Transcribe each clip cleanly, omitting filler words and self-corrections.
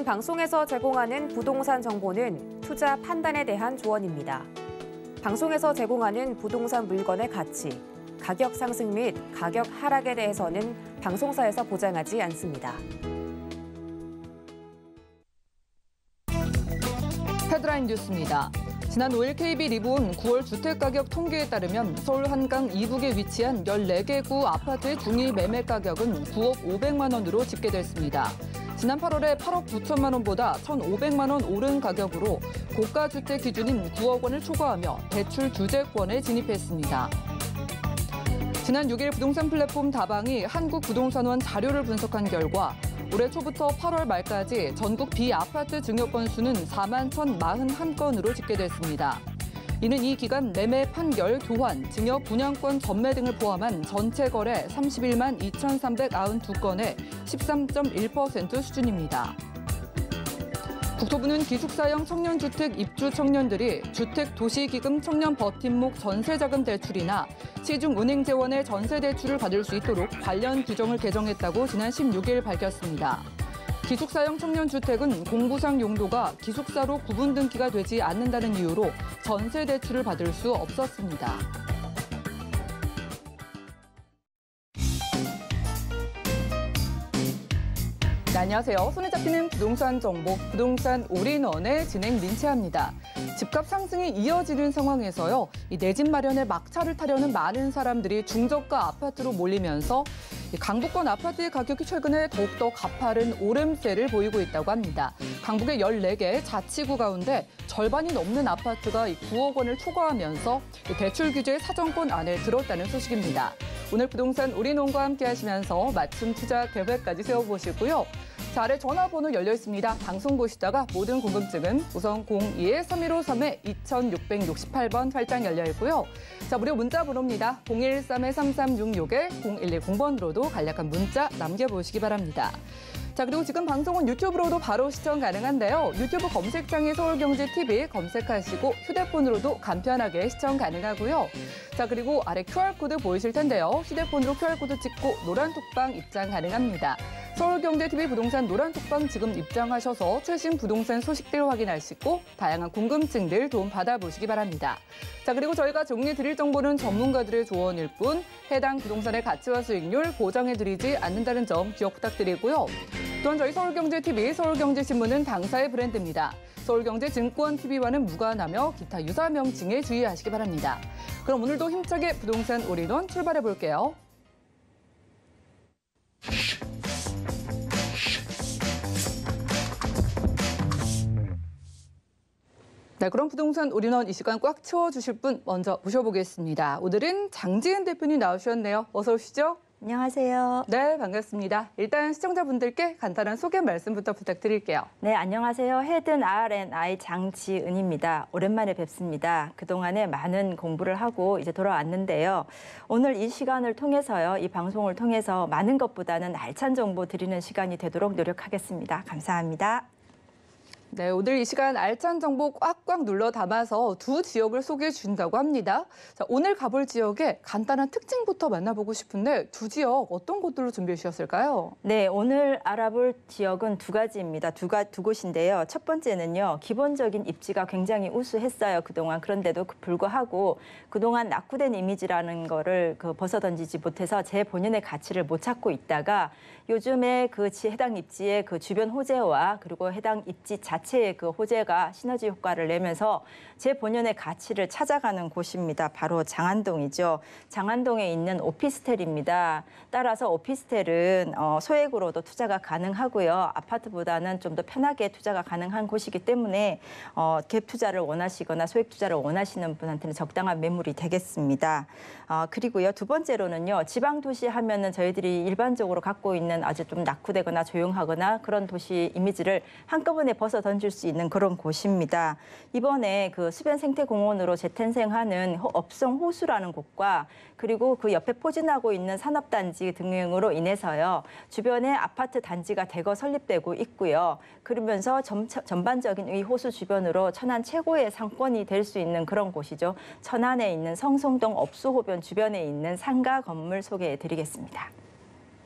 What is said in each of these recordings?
이번 방송에서 제공하는 부동산 정보는 투자 판단에 대한 조언입니다. 방송에서 제공하는 부동산 물건의 가치, 가격 상승 및 가격 하락에 대해서는 방송사에서 보장하지 않습니다. 헤드라인 뉴스입니다. 지난 5일 KB 리본 9월 주택가격 통계에 따르면 서울 한강 이북에 위치한 14개 구 아파트의 중위 매매 가격은 9억 500만 원으로 집계됐습니다. 지난 8월에 8억 9천만 원보다 1,500만 원 오른 가격으로 고가 주택 기준인 9억 원을 초과하며 대출 규제권에 진입했습니다. 지난 6일 부동산 플랫폼 다방이 한국부동산원 자료를 분석한 결과 올해 초부터 8월 말까지 전국 비아파트 증여 건수는 4만 1,041건으로 집계됐습니다. 이는 이 기간 매매, 판결, 교환, 증여, 분양권 전매 등을 포함한 전체 거래 31만 2,392건의 13.1% 수준입니다. 국토부는 기숙사형 청년주택 입주 청년들이 주택도시기금 청년 버팀목 전세자금 대출이나 시중은행 재원의 전세 대출을 받을 수 있도록 관련 규정을 개정했다고 지난 16일 밝혔습니다. 기숙사형 청년주택은 공부상 용도가 기숙사로 구분 등기가 되지 않는다는 이유로 전세 대출을 받을 수 없었습니다. 네, 안녕하세요. 손에 잡히는 부동산 정보, 부동산 올인원의 진행 민채합니다. 집값 상승이 이어지는 상황에서요, 이 내 집 마련에 막차를 타려는 많은 사람들이 중저가 아파트로 몰리면서 강북권 아파트의 가격이 최근에 더욱더 가파른 오름세를 보이고 있다고 합니다. 강북의 14개 자치구 가운데 절반이 넘는 아파트가 9억 원을 초과하면서 대출 규제 사정권 안에 들었다는 소식입니다. 오늘 부동산 올인원과 함께 하시면서 맞춤 투자 계획까지 세워보시고요. 자, 아래 전화번호 열려 있습니다. 방송 보시다가 모든 궁금증은 우선 02-315-31-2668번 활짝 열려 있고요. 자, 무료 문자 번호입니다. 013-3366-0110번으로도 간략한 문자 남겨보시기 바랍니다. 자, 그리고 지금 방송은 유튜브로도 바로 시청 가능한데요. 유튜브 검색창에 서울경제TV 검색하시고 휴대폰으로도 간편하게 시청 가능하고요. 자, 그리고 아래 QR코드 보이실 텐데요. 휴대폰으로 QR코드 찍고 노란 톡방 입장 가능합니다. 서울경제TV 부동산 노란 톡방 지금 입장하셔서 최신 부동산 소식들 확인하시고 다양한 궁금증들 도움 받아보시기 바랍니다. 자, 그리고 저희가 제공해드릴 정보는 전문가들의 조언일 뿐 해당 부동산의 가치와 수익률 보장해드리지 않는다는 점 기억 부탁드리고요. 또한 저희 서울경제TV, 서울경제신문은 당사의 브랜드입니다. 서울경제증권TV와는 무관하며 기타 유사 명칭에 주의하시기 바랍니다. 그럼 오늘도 힘차게 부동산 올인원 출발해볼게요. 네, 그럼 부동산 올인원 이 시간 꽉 채워주실 분 먼저 모셔보겠습니다. 오늘은 장지은 대표님 나오셨네요. 어서 오시죠. 안녕하세요. 네, 반갑습니다. 일단 시청자분들께 간단한 소개 말씀부터 부탁드릴게요. 네, 안녕하세요. 헤든 R&I 장지은입니다. 오랜만에 뵙습니다. 그동안에 많은 공부를 하고 이제 돌아왔는데요. 오늘 이 시간을 통해서요, 이 방송을 통해서 많은 것보다는 알찬 정보 드리는 시간이 되도록 노력하겠습니다. 감사합니다. 네, 오늘 이 시간 알찬 정보 꽉꽉 눌러 담아서 두 지역을 소개해 주신다고 합니다. 자, 오늘 가볼 지역의 간단한 특징부터 만나보고 싶은데 두 지역 어떤 곳들로 준비해 주셨을까요? 네, 오늘 알아볼 지역은 두 가지입니다. 두 곳인데요. 첫 번째는요, 기본적인 입지가 굉장히 우수했어요, 그동안. 그런데도 불구하고 그동안 낙후된 이미지라는 거를 벗어던지지 못해서 제 본연의 가치를 못 찾고 있다가 요즘에 해당 입지의 주변 호재와 그리고 해당 입지 자체의 호재가 시너지 효과를 내면서 제 본연의 가치를 찾아가는 곳입니다. 바로 장안동이죠. 장안동에 있는 오피스텔입니다. 따라서 오피스텔은 소액으로도 투자가 가능하고요. 아파트보다는 좀 더 편하게 투자가 가능한 곳이기 때문에 갭 투자를 원하시거나 소액 투자를 원하시는 분한테는 적당한 매물이 되겠습니다. 그리고요, 두 번째로는요, 지방 도시 하면은 저희들이 일반적으로 갖고 있는 아주 좀 낙후되거나 조용하거나 그런 도시 이미지를 한꺼번에 벗어 던질 수 있는 그런 곳입니다. 이번에 수변 생태공원으로 재탄생하는 업성 호수라는 곳과 그리고 그 옆에 포진하고 있는 산업단지 등으로 인해서요, 주변에 아파트 단지가 대거 설립되고 있고요. 그러면서 전반적인 이 호수 주변으로 천안 최고의 상권이 될 수 있는 그런 곳이죠. 천안에 있는 성송동 업수호변 주변에 있는 상가 건물 소개해드리겠습니다.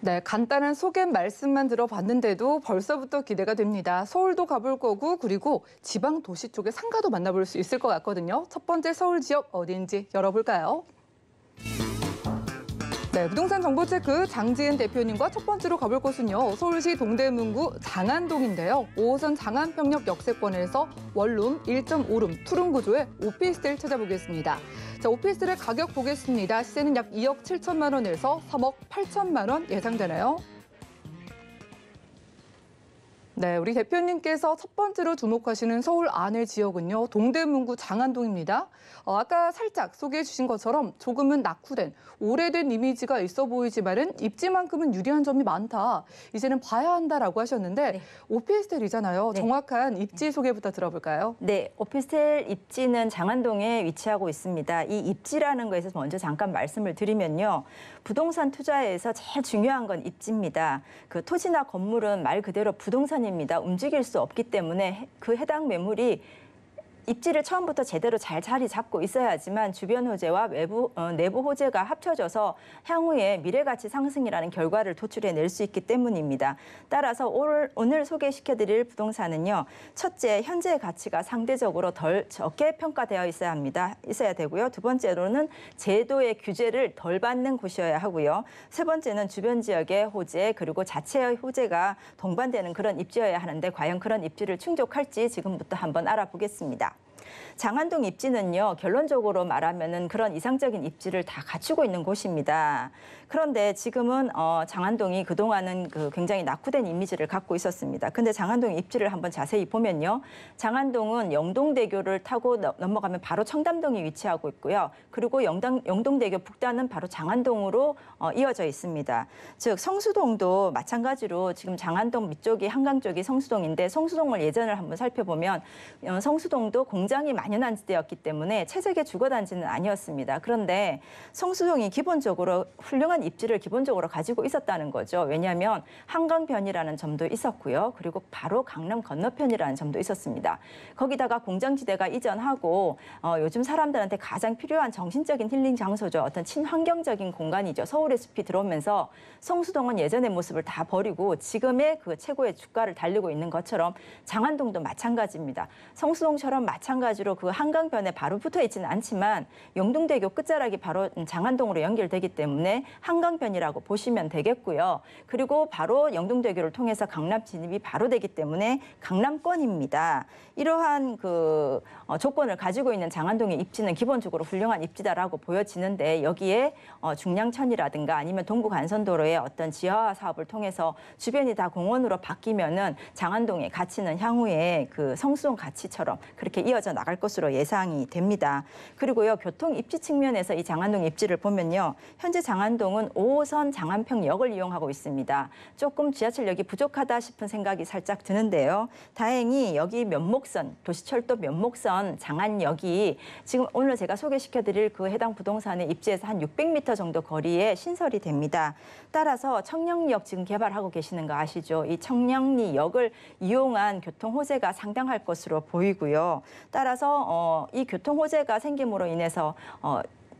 네, 간단한 소개 말씀만 들어봤는데도 벌써부터 기대가 됩니다. 서울도 가볼 거고 그리고 지방 도시 쪽의 상가도 만나볼 수 있을 것 같거든요. 첫 번째 서울 지역 어디인지 열어볼까요? 네, 부동산 정보체크 장지은 대표님과 첫 번째로 가볼 곳은요. 서울시 동대문구 장안동인데요. 5호선 장안평역 역세권에서 원룸 1.5룸 투룸 구조의 오피스텔 찾아보겠습니다. 자, 오피스텔의 가격 보겠습니다. 시세는 약 2억 7천만 원에서 3억 8천만 원 예상되네요. 네, 우리 대표님께서 첫 번째로 주목하시는 서울 안의 지역은요. 동대문구 장안동입니다. 아까 살짝 소개해 주신 것처럼 조금은 낙후된, 오래된 이미지가 있어 보이지만은 입지만큼은 유리한 점이 많다. 이제는 봐야 한다라고 하셨는데 네. 오피스텔이잖아요. 네. 정확한 입지 소개부터 들어볼까요? 네, 오피스텔 입지는 장안동에 위치하고 있습니다. 이 입지라는 거에서 먼저 잠깐 말씀을 드리면요. 부동산 투자에서 제일 중요한 건 입지입니다. 그 토지나 건물은 말 그대로 부동산입니다. 움직일 수 없기 때문에 그 해당 매물이 입지를 처음부터 제대로 잘 자리 잡고 있어야지만 주변 호재와 내부 호재가 합쳐져서 향후에 미래가치 상승이라는 결과를 도출해낼 수 있기 때문입니다. 따라서 오늘 소개시켜드릴 부동산은요. 첫째, 현재 가치가 상대적으로 덜 적게 평가되어 있어야 되고요. 두 번째로는 제도의 규제를 덜 받는 곳이어야 하고요. 세 번째는 주변 지역의 호재 그리고 자체의 호재가 동반되는 그런 입지여야 하는데 과연 그런 입지를 충족할지 지금부터 한번 알아보겠습니다. 장안동 입지는요, 결론적으로 말하면은 그런 이상적인 입지를 다 갖추고 있는 곳입니다. 그런데 지금은 장안동이 그동안은 굉장히 낙후된 이미지를 갖고 있었습니다. 근데 장안동 입지를 한번 자세히 보면요. 장안동은 영동대교를 타고 넘어가면 바로 청담동이 위치하고 있고요. 그리고 영동대교 북단은 바로 장안동으로 이어져 있습니다. 즉 성수동도 마찬가지로 지금 장안동 밑쪽이 한강 쪽이 성수동인데 성수동을 예전을 한번 살펴보면 성수동도 공장이 만연한 지대였기 때문에 최적의 주거단지는 아니었습니다. 그런데 성수동이 기본적으로 훌륭한 입지를 기본적으로 가지고 있었다는 거죠. 왜냐하면 한강변이라는 점도 있었고요. 그리고 바로 강남 건너편이라는 점도 있었습니다. 거기다가 공장지대가 이전하고 요즘 사람들한테 가장 필요한 정신적인 힐링 장소죠. 어떤 친환경적인 공간이죠. 서울의 숲이 들어오면서 성수동은 예전의 모습을 다 버리고 지금의 그 최고의 주가를 달리고 있는 것처럼 장안동도 마찬가지입니다. 성수동처럼 마찬가지로 그 한강변에 바로 붙어 있지는 않지만 영동대교 끝자락이 바로 장안동으로 연결되기 때문에 한강변이라고 보시면 되겠고요. 그리고 바로 영동대교를 통해서 강남 진입이 바로 되기 때문에 강남권입니다. 이러한 조건을 가지고 있는 장안동의 입지는 기본적으로 훌륭한 입지다라고 보여지는데 여기에 중량천이라든가 아니면 동부간선도로의 어떤 지하화 사업을 통해서 주변이 다 공원으로 바뀌면은 장안동의 가치는 향후에 그 성수동 가치처럼 그렇게 이어져 나갈 것으로 예상이 됩니다. 그리고요, 교통 입지 측면에서 이 장안동 입지를 보면요. 현재 장안동은 5호선 장안평역을 이용하고 있습니다. 조금 지하철역이 부족하다 싶은 생각이 살짝 드는데요. 다행히 여기 면목선, 도시철도 면목선 장안역이 지금 오늘 제가 소개시켜드릴 그 해당 부동산의 입지에서 한 600m 정도 거리에 신설이 됩니다. 따라서 청량리역 지금 개발하고 계시는 거 아시죠? 이 청량리역을 이용한 교통 호재가 상당할 것으로 보이고요. 따라서 이 교통 호재가 생김으로 인해서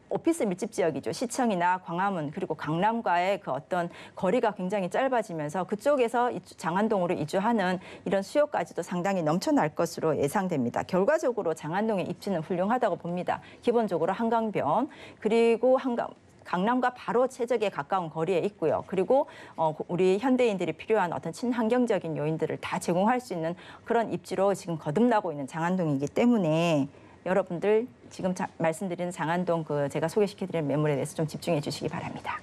오피스 밀집 지역이죠. 시청이나 광화문 그리고 강남과의 그 어떤 거리가 굉장히 짧아지면서 그쪽에서 장안동으로 이주하는 이런 수요까지도 상당히 넘쳐날 것으로 예상됩니다. 결과적으로 장안동의 입지는 훌륭하다고 봅니다. 기본적으로 한강변 그리고 강남과 바로 최적에 가까운 거리에 있고요. 그리고 우리 현대인들이 필요한 어떤 친환경적인 요인들을 다 제공할 수 있는 그런 입지로 지금 거듭나고 있는 장안동이기 때문에 여러분들 지금 말씀드리는 장안동 제가 소개시켜드리는 매물에 대해서 좀 집중해 주시기 바랍니다.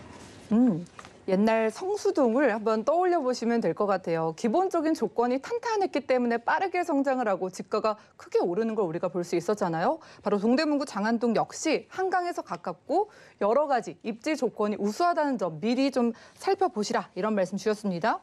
옛날 성수동을 한번 떠올려 보시면 될 것 같아요. 기본적인 조건이 탄탄했기 때문에 빠르게 성장을 하고 집가가 크게 오르는 걸 우리가 볼 수 있었잖아요. 바로 동대문구 장안동 역시 한강에서 가깝고 여러 가지 입지 조건이 우수하다는 점 미리 좀 살펴보시라 이런 말씀 주셨습니다.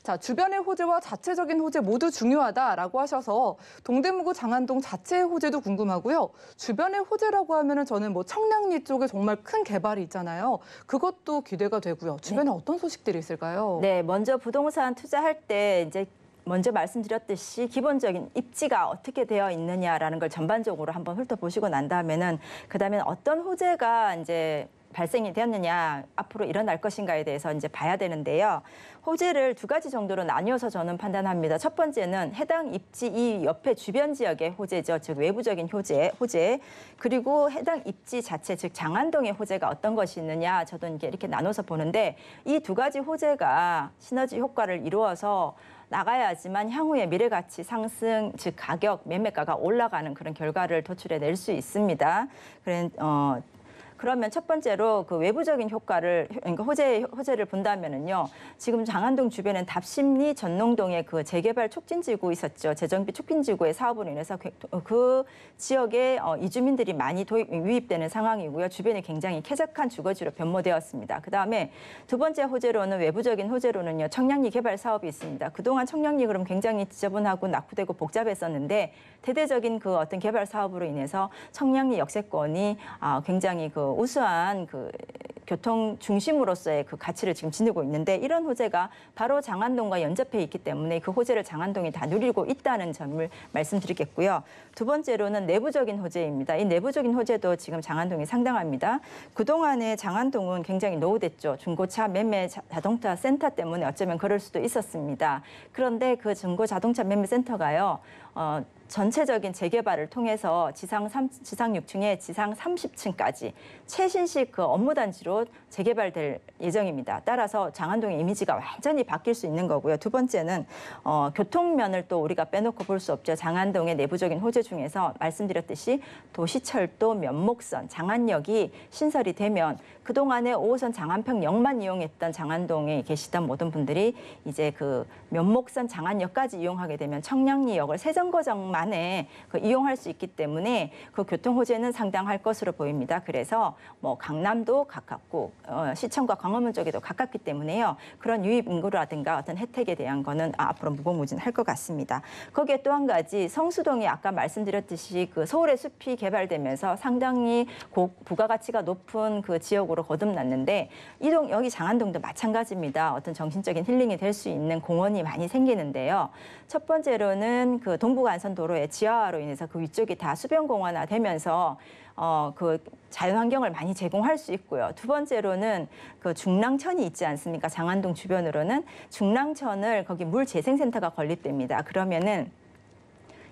자, 주변의 호재와 자체적인 호재 모두 중요하다라고 하셔서 동대문구 장안동 자체의 호재도 궁금하고요. 주변의 호재라고 하면은 저는 뭐 청량리 쪽에 정말 큰 개발이 있잖아요. 그것도 기대가 되고요. 주변에 어떤 소식들이 있을까요? 네, 먼저 부동산 투자할 때 이제 먼저 말씀드렸듯이 기본적인 입지가 어떻게 되어 있느냐라는 걸 전반적으로 한번 훑어보시고 난 다음에는 그다음에 어떤 호재가 이제 발생이 되었느냐, 앞으로 일어날 것인가에 대해서 이제 봐야 되는데요. 호재를 두 가지 정도로 나뉘어서 저는 판단합니다. 첫 번째는 해당 입지 이 옆에 주변 지역의 호재죠. 즉 외부적인 호재. 그리고 해당 입지 자체, 즉 장안동의 호재가 어떤 것이 있느냐, 저도 이렇게 나눠서 보는데 이 두 가지 호재가 시너지 효과를 이루어서 나가야지만 향후에 미래가치 상승, 즉 가격, 매매가가 올라가는 그런 결과를 도출해낼 수 있습니다. 그러면 첫 번째로 그 외부적인 효과를, 그러니까 호재를 본다면은요, 지금 장안동 주변엔 답심리 전농동에 그 재개발 촉진지구 있었죠. 재정비 촉진지구의 사업으로 인해서 그 지역에 이주민들이 많이 유입되는 상황이고요. 주변이 굉장히 쾌적한 주거지로 변모되었습니다. 그다음에 두 번째 호재로는, 외부적인 호재로는요, 청량리 개발 사업이 있습니다. 그동안 청량리 그럼 굉장히 지저분하고 낙후되고 복잡했었는데 대대적인 그 어떤 개발 사업으로 인해서 청량리 역세권이 굉장히 그 우수한 그 교통 중심으로서의 그 가치를 지금 지니고 있는데, 이런 호재가 바로 장안동과 연접해 있기 때문에 그 호재를 장안동이 다 누리고 있다는 점을 말씀드리겠고요. 두 번째로는 내부적인 호재입니다. 이 내부적인 호재도 지금 장안동이 상당합니다. 그동안에 장안동은 굉장히 노후됐죠. 중고차 매매 자동차 센터 때문에 어쩌면 그럴 수도 있었습니다. 그런데 그 중고 자동차 매매 센터가요, 전체적인 재개발을 통해서 지상 6층에 지상 30층까지 최신식 그 업무단지로 재개발될 예정입니다. 따라서 장안동의 이미지가 완전히 바뀔 수 있는 거고요. 두 번째는 교통면을 또 우리가 빼놓고 볼 수 없죠. 장안동의 내부적인 호재 중에서 말씀드렸듯이 도시철도 면목선, 장안역이 신설이 되면 그동안에 5호선 장안평역만 이용했던 장안동에 계시던 모든 분들이 이제 그 면목선 장안역까지 이용하게 되면 청량리역을 세정거장만에 이용할 수 있기 때문에 그 교통 호재는 상당할 것으로 보입니다. 그래서 뭐 강남도 가깝고 시청과 광화문 쪽에도 가깝기 때문에요. 그런 유입 인구라든가 어떤 혜택에 대한 거는 앞으로 무궁무진할 것 같습니다. 거기에 또 한 가지, 성수동이 아까 말씀드렸듯이 그 서울의 숲이 개발되면서 상당히 부가가치가 높은 그 지역으로 거듭났는데, 여기 장안동도 마찬가지입니다. 어떤 정신적인 힐링이 될 수 있는 공원이 많이 생기는데요. 첫 번째로는 그 동부간선도로의 지하화로 인해서 그 위쪽이 다 수변공원화 되면서 그 자연환경을 많이 제공할 수 있고요. 두 번째로는 그 중랑천이 있지 않습니까? 장안동 주변으로는 중랑천을 거기 물재생센터가 건립됩니다. 그러면은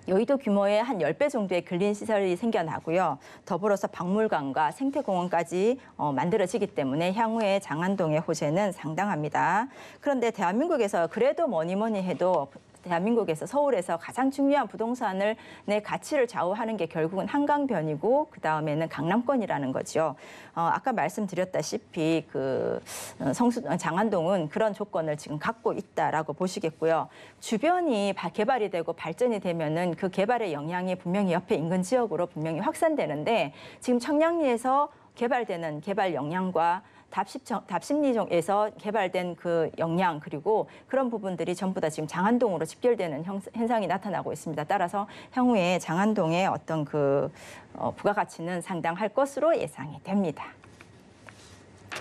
여의도 규모의 한 10배 정도의 근린 시설이 생겨나고요. 더불어서 박물관과 생태공원까지 만들어지기 때문에 향후에 장안동의 호재는 상당합니다. 그런데 대한민국에서 그래도 뭐니 해도 대한민국에서 서울에서 가장 중요한 부동산의 가치를 좌우하는 게 결국은 한강변이고 그다음에는 강남권이라는 거죠. 아까 말씀드렸다시피 장안동은 그런 조건을 지금 갖고 있다라고 보시겠고요. 주변이 개발이 되고 발전이 되면은 그 개발의 영향이 분명히 옆에 인근 지역으로 분명히 확산되는데, 지금 청량리에서 개발되는 개발 영향과 답심리에서 개발된 그 역량, 그리고 그런 부분들이 전부 다 지금 장안동으로 집결되는 현상이 나타나고 있습니다. 따라서 향후에 장안동의 어떤 부가가치는 상당할 것으로 예상이 됩니다.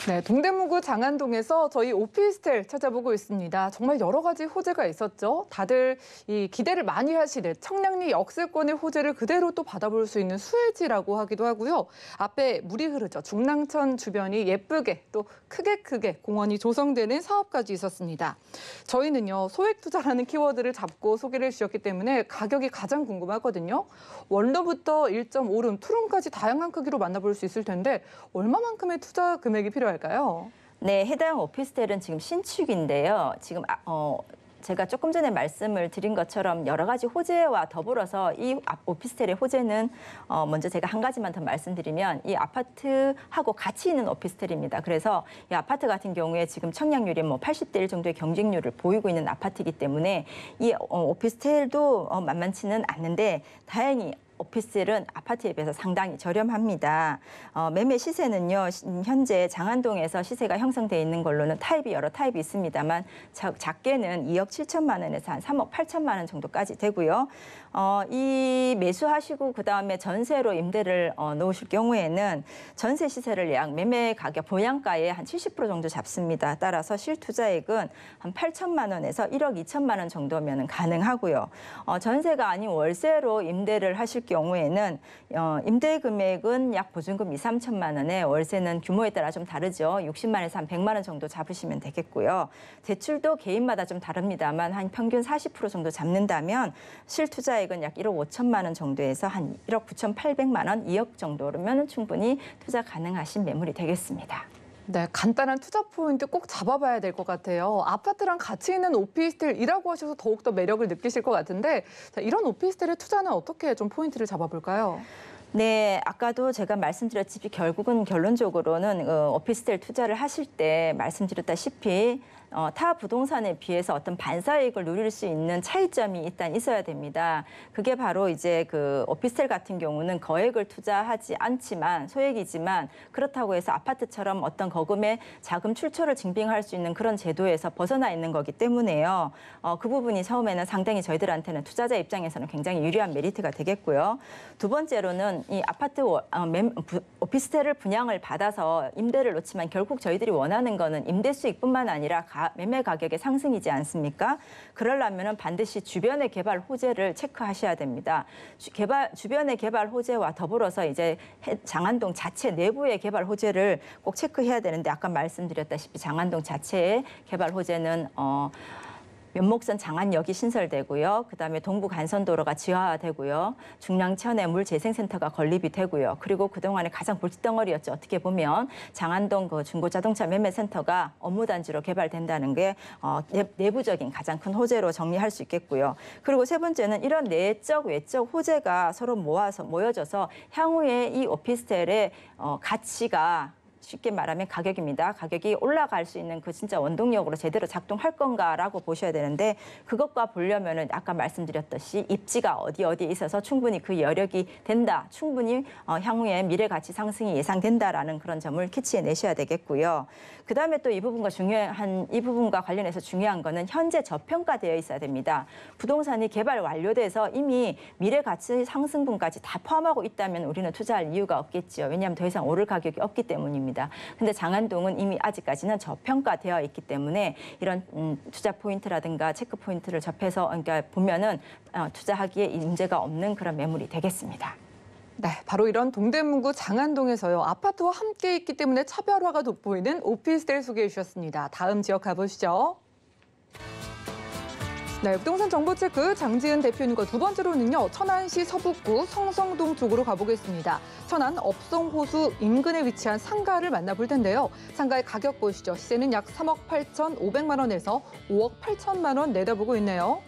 네, 동대문구 장안동에서 저희 오피스텔 찾아보고 있습니다. 정말 여러 가지 호재가 있었죠. 다들 이 기대를 많이 하시는 청량리 역세권의 호재를 그대로 또 받아볼 수 있는 수혜지라고 하기도 하고요. 앞에 물이 흐르죠. 중랑천 주변이 예쁘게 또 크게 공원이 조성되는 사업까지 있었습니다. 저희는요, 소액 투자라는 키워드를 잡고 소개를 주셨기 때문에 가격이 가장 궁금하거든요. 원룸부터 1.5룸, 투룸까지 다양한 크기로 만나볼 수 있을 텐데 얼마만큼의 투자 금액이 필요할까요? 네, 해당 오피스텔은 지금 신축인데요. 지금 제가 조금 전에 말씀을 드린 것처럼 여러 가지 호재와 더불어서 이 오피스텔의 호재는 먼저 제가 한 가지만 더 말씀드리면, 이 아파트하고 같이 있는 오피스텔입니다. 그래서 이 아파트 같은 경우에 지금 청약률이 80대 1 정도의 경쟁률을 보이고 있는 아파트이기 때문에 이 오피스텔도 만만치는 않는데, 다행히 오피스텔은 아파트에 비해서 상당히 저렴합니다. 매매 시세는요, 현재 장안동에서 시세가 형성돼 있는 걸로는 여러 타입이 있습니다만 작게는 2억 7천만 원에서 한 3억 8천만 원 정도까지 되고요. 이 매수하시고 그다음에 전세로 임대를 놓으실 경우에는 전세 시세를 약 매매 가격 보양가의 한 70% 정도 잡습니다. 따라서 실투자액은 한 8천만 원에서 1억 2천만 원 정도면 가능하고요. 전세가 아닌 월세로 임대를 하실 경우에는 임대 금액은 약 보증금 2, 3천만 원에 월세는 규모에 따라 좀 다르죠. 60만 원에서 한 100만 원 정도 잡으시면 되겠고요. 대출도 개인마다 좀 다릅니다만 한 평균 40% 정도 잡는다면 실투자액은 약 1억 5천만 원 정도에서 한 1억 9,800만 원, 2억 정도면 충분히 투자 가능하신 매물이 되겠습니다. 네, 간단한 투자 포인트 꼭 잡아봐야 될 것 같아요. 아파트랑 같이 있는 오피스텔이라고 하셔서 더욱더 매력을 느끼실 것 같은데 자, 이런 오피스텔의 투자는 어떻게 좀 포인트를 잡아볼까요? 네, 아까도 제가 말씀드렸지만 결국은 결론적으로는 오피스텔 투자를 하실 때 말씀드렸다시피 타 부동산에 비해서 어떤 반사이익을 누릴 수 있는 차이점이 일단 있어야 됩니다. 그게 바로 이제 그 오피스텔 같은 경우는 거액을 투자하지 않지만 소액이지만 그렇다고 해서 아파트처럼 어떤 거금의 자금 출처를 증빙할 수 있는 그런 제도에서 벗어나 있는 거기 때문에요. 그 부분이 처음에는 상당히 저희들한테는 투자자 입장에서는 굉장히 유리한 메리트가 되겠고요. 두 번째로는 이 아파트 오피스텔을 분양을 받아서 임대를 놓지만 결국 저희들이 원하는 거는 임대 수익뿐만 아니라 매매 가격의 상승이지 않습니까? 그러려면 반드시 주변의 개발 호재를 체크하셔야 됩니다. 주변의 개발 호재와 더불어서 이제 장안동 자체 내부의 개발 호재를 꼭 체크해야 되는데 아까 말씀드렸다시피 장안동 자체의 개발 호재는 면목선 장안역이 신설되고요. 그다음에 동부 간선도로가 지하화되고요. 중랑천에 물재생센터가 건립이 되고요. 그리고 그동안에 가장 골칫덩어리였죠. 어떻게 보면 장안동 그 중고자동차 매매센터가 업무단지로 개발된다는 게 내부적인 가장 큰 호재로 정리할 수 있겠고요. 그리고 세 번째는 이런 내적, 외적 호재가 서로 모여져서 향후에 이 오피스텔의 가치가 쉽게 말하면 가격입니다. 가격이 올라갈 수 있는 그 진짜 원동력으로 제대로 작동할 건가라고 보셔야 되는데 그것과 보려면은 아까 말씀드렸듯이 입지가 어디에 있어서 충분히 그 여력이 된다. 충분히 향후에 미래 가치 상승이 예상된다라는 그런 점을 캐치해 내셔야 되겠고요. 그다음에 또 이 부분과 관련해서 중요한 거는 현재 저평가되어 있어야 됩니다. 부동산이 개발 완료돼서 이미 미래 가치 상승분까지 다 포함하고 있다면 우리는 투자할 이유가 없겠죠. 왜냐하면 더 이상 오를 가격이 없기 때문입니다. 근데 장안동은 이미 아직까지는 저평가되어 있기 때문에 이런 투자 포인트라든가 체크 포인트를 접해서 그러니까 보면은 투자하기에 문제가 없는 그런 매물이 되겠습니다. 네, 바로 이런 동대문구 장안동에서요. 아파트와 함께 있기 때문에 차별화가 돋보이는 오피스텔 소개해 주셨습니다. 다음 지역 가보시죠. 네, 부동산 정보체크 장지은 대표님과 두 번째로는요. 천안시 서북구 성성동 쪽으로 가보겠습니다. 천안 업성호수 인근에 위치한 상가를 만나볼 텐데요. 상가의 가격 보시죠. 시세는 약 3억 8,500만 원에서 5억 8천만 원 내다보고 있네요.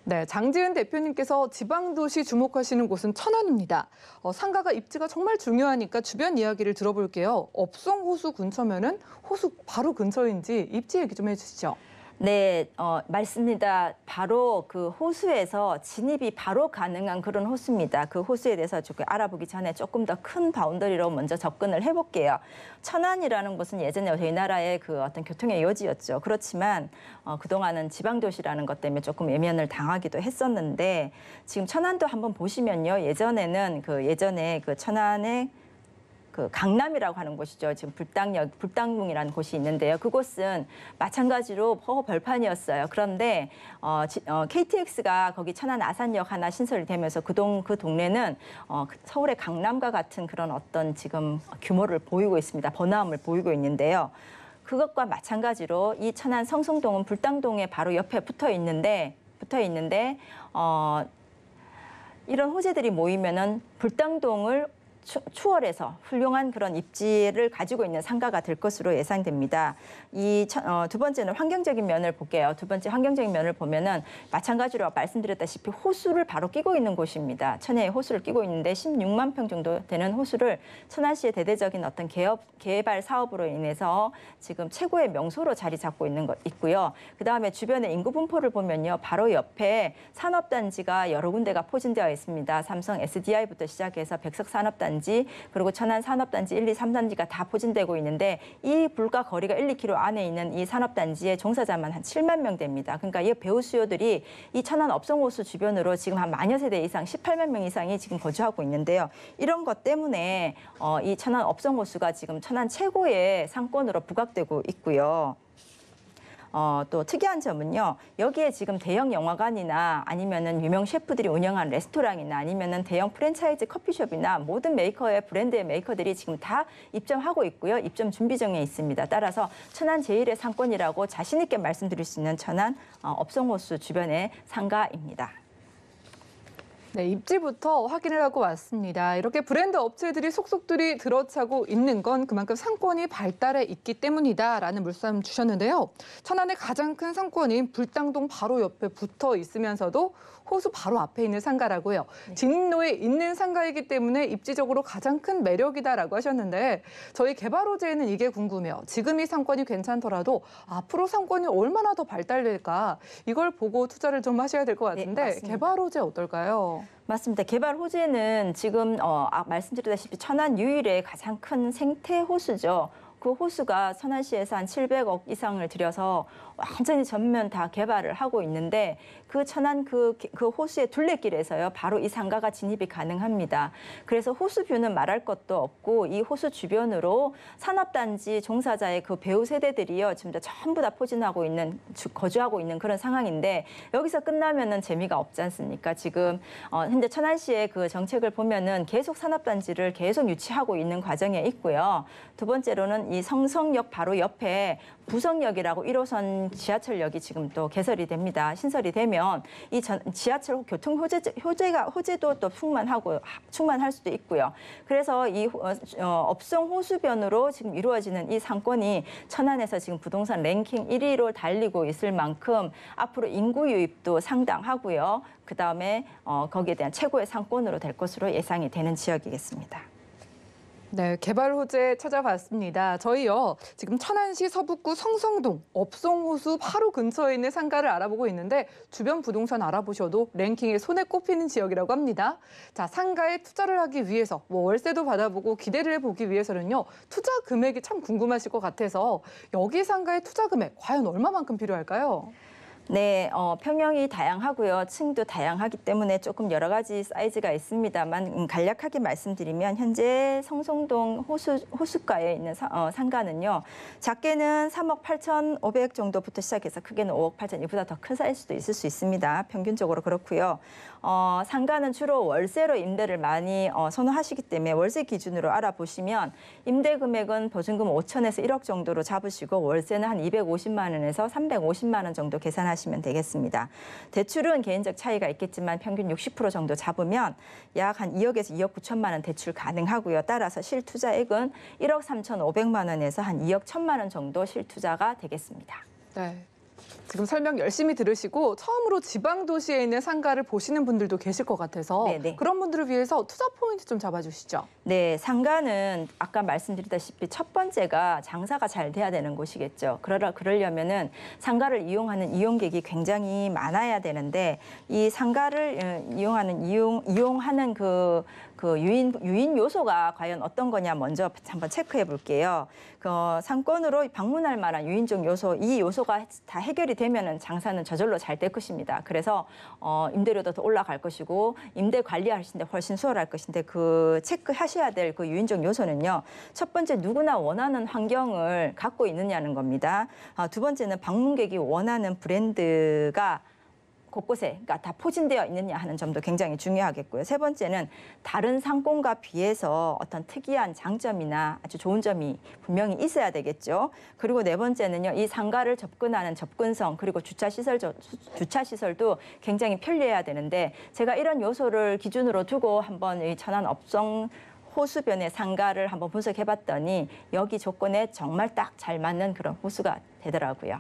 네, 장지은 대표님께서 지방도시 주목하시는 곳은 천안입니다. 상가가 입지가 정말 중요하니까 주변 이야기를 들어볼게요. 업성호수 근처면은 호수 바로 근처인지 입지 얘기 좀 해주시죠. 네, 맞습니다. 바로 그 호수에서 진입이 바로 가능한 그런 호수입니다. 그 호수에 대해서 조금 알아보기 전에 조금 더 큰 바운더리로 먼저 접근을 해볼게요. 천안이라는 곳은 예전에 저희 나라의 그 어떤 교통의 요지였죠. 그렇지만 그동안은 지방도시라는 것 때문에 조금 외면을 당하기도 했었는데 지금 천안도 한번 보시면요. 예전에 그 천안의 그 강남이라고 하는 곳이죠. 지금 불당동이라는 곳이 있는데요. 그곳은 마찬가지로 벌판이었어요. 그런데 KTX가 거기 천안 아산역 하나 신설이 되면서 그 동네는 서울의 강남과 같은 그런 어떤 지금 규모를 보이고 있습니다. 번화함을 보이고 있는데요. 그것과 마찬가지로 이 천안 성성동은 불당동에 바로 옆에 붙어 있는데 이런 호재들이 모이면은 불당동을 추월해서 훌륭한 그런 입지를 가지고 있는 상가가 될 것으로 예상됩니다. 두 번째는 환경적인 면을 볼게요. 두 번째 환경적인 면을 보면은 마찬가지로 말씀드렸다시피 호수를 바로 끼고 있는 곳입니다. 천혜에 호수를 끼고 있는데 16만 평 정도 되는 호수를 천안시의 대대적인 어떤 개발 사업으로 인해서 지금 최고의 명소로 자리 잡고 있고요. 그다음에 주변의 인구 분포를 보면요. 바로 옆에 산업단지가 여러 군데가 포진되어 있습니다. 삼성 SDI부터 시작해서 백석 산업단지 그리고 천안 산업단지 1, 2, 3단지가 다 포진되고 있는데 이 불과 거리가 1, 2km 안에 있는 이 산업단지의 종사자만 한 7만 명 됩니다. 그러니까 이 배우 수요들이 이 천안 업성호수 주변으로 지금 한 만여 세대 이상 18만 명 이상이 지금 거주하고 있는데요. 이런 것 때문에 이 천안 업성호수가 지금 천안 최고의 상권으로 부각되고 있고요. 또 특이한 점은요. 여기에 지금 대형 영화관이나 아니면은 유명 셰프들이 운영한 레스토랑이나 아니면은 대형 프랜차이즈 커피숍이나 모든 메이커의 브랜드의 메이커들이 지금 다 입점하고 있고요. 입점 준비 중에 있습니다. 따라서 천안 제1의 상권이라고 자신 있게 말씀드릴 수 있는 천안 업성호수 주변의 상가입니다. 네, 입지부터 확인을 하고 왔습니다. 이렇게 브랜드 업체들이 속속들이 들어차고 있는 건 그만큼 상권이 발달해 있기 때문이다라는 물씀 주셨는데요. 천안의 가장 큰 상권인 불당동 바로 옆에 붙어 있으면서도 호수 바로 앞에 있는 상가라고요. 진입로에 있는 상가이기 때문에 입지적으로 가장 큰 매력이다라고 하셨는데 저희 개발호재에는 이게 궁금해요. 지금 이 상권이 괜찮더라도 앞으로 상권이 얼마나 더 발달될까 이걸 보고 투자를 좀 하셔야 될 것 같은데 네, 개발호재 어떨까요? 맞습니다. 개발 호재는 지금 말씀드렸다시피 천안 유일의 가장 큰 생태 호수죠. 그 호수가 천안시에서 한 700억 이상을 들여서 완전히 전면 다 개발을 하고 있는데 그 천안 그 호수의 둘레길에서요 바로 이 상가가 진입이 가능합니다. 그래서 호수뷰는 말할 것도 없고 이 호수 주변으로 산업단지 종사자의 그 배우 세대들이요 지금 전부 다 포진하고 있는 거주하고 있는 그런 상황인데 여기서 끝나면은 재미가 없지 않습니까? 지금 현재 천안시의 그 정책을 보면은 계속 산업단지를 계속 유치하고 있는 과정에 있고요. 두 번째로는 이 성성역 바로 옆에 부성역이라고 1호선 지하철역이 지금 또 개설이 됩니다. 신설이 되면 이 지하철 교통 호재도 또 충만할 수도 있고요. 그래서 이 업성 호수변으로 지금 이루어지는 이 상권이 천안에서 지금 부동산 랭킹 1위로 달리고 있을 만큼 앞으로 인구 유입도 상당하고요. 그다음에 거기에 대한 최고의 상권으로 될 것으로 예상이 되는 지역이겠습니다. 네, 개발 호재 찾아봤습니다. 저희요, 지금 천안시 서북구 성성동 업성호수 바로 근처에 있는 상가를 알아보고 있는데 주변 부동산 알아보셔도 랭킹에 손에 꼽히는 지역이라고 합니다. 자, 상가에 투자를 하기 위해서 월세도 받아보고 기대를 해보기 위해서는요, 투자 금액이 참 궁금하실 것 같아서 여기 상가의 투자 금액 과연 얼마만큼 필요할까요? 네, 평형이 다양하고요. 층도 다양하기 때문에 조금 여러 가지 사이즈가 있습니다만 간략하게 말씀드리면 현재 성성동 호수가에 있는 상가는요. 작게는 3억 8,500 정도부터 시작해서 크게는 5억 8천 이보다 더 큰 사이즈도 있을 수 있습니다. 평균적으로 그렇고요. 상가는 주로 월세로 임대를 많이 선호하시기 때문에 월세 기준으로 알아보시면 임대 금액은 보증금 5천에서 1억 정도로 잡으시고 월세는 한 250만 원에서 350만 원 정도 계산하시면 되겠습니다. 대출은 개인적 차이가 있겠지만 평균 60% 정도 잡으면 약 한 2억에서 2억 9천만 원 대출 가능하고요. 따라서 실투자액은 1억 3,500만 원에서 한 2억 1천만 원 정도 실투자가 되겠습니다. 네. 지금 설명 열심히 들으시고 처음으로 지방 도시에 있는 상가를 보시는 분들도 계실 것 같아서 네네. 그런 분들을 위해서 투자 포인트 좀 잡아주시죠. 네, 상가는 아까 말씀드렸다시피 첫 번째가 장사가 잘 돼야 되는 곳이겠죠. 그러려면은 상가를 이용하는 이용객이 굉장히 많아야 되는데 이 상가를 이용하는 그 유인 요소가 과연 어떤 거냐 먼저 한번 체크해 볼게요. 상권으로 방문할 만한 유인적 요소, 이 요소가 다 해결이 되면은 장사는 저절로 잘 될 것입니다. 그래서 임대료도 더 올라갈 것이고 임대 관리하시는데 훨씬 수월할 것인데 그 체크하셔야 될 그 유인적 요소는요. 첫 번째 누구나 원하는 환경을 갖고 있느냐는 겁니다. 두 번째는 방문객이 원하는 브랜드가 곳곳에 그러니까 다 포진되어 있느냐 하는 점도 굉장히 중요하겠고요. 세 번째는 다른 상권과 비해서 어떤 특이한 장점이나 아주 좋은 점이 분명히 있어야 되겠죠. 그리고 네 번째는요. 이 상가를 접근하는 접근성 그리고 주차 시설도 굉장히 편리해야 되는데 제가 이런 요소를 기준으로 두고 한번 이 천안 업성 호수변의 상가를 한번 분석해봤더니 여기 조건에 정말 딱 잘 맞는 그런 호수가 되더라고요.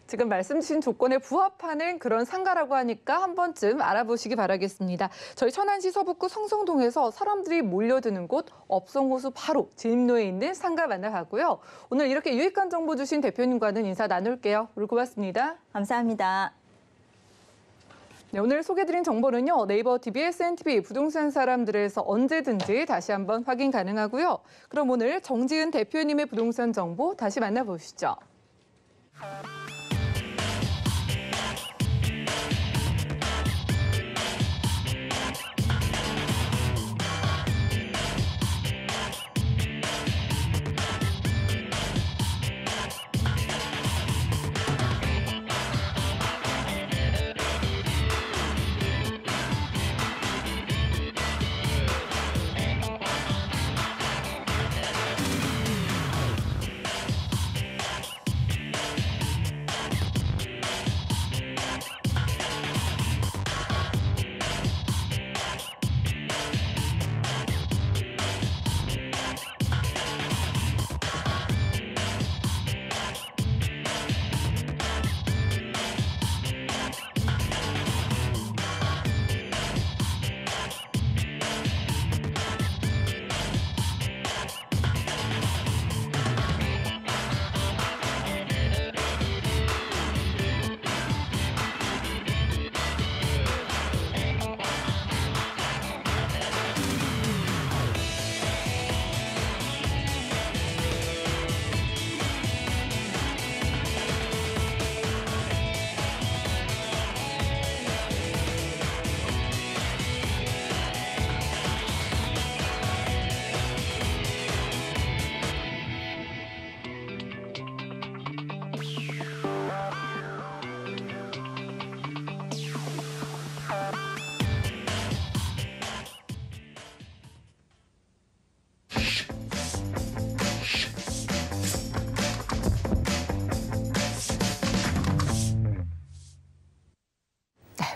지금 말씀 주신 조건에 부합하는 그런 상가라고 하니까 한 번쯤 알아보시기 바라겠습니다. 저희 천안시 서북구 성성동에서 사람들이 몰려드는 곳 업성호수 바로 진입로에 있는 상가 만나봤고요. 오늘 이렇게 유익한 정보 주신 대표님과는 인사 나눌게요. 오늘 고맙습니다. 감사합니다. 네, 오늘 소개드린 정보는요. 네이버 TV, SNTV 부동산 사람들에서 언제든지 다시 한번 확인 가능하고요. 그럼 오늘 정지은 대표님의 부동산 정보 다시 만나보시죠.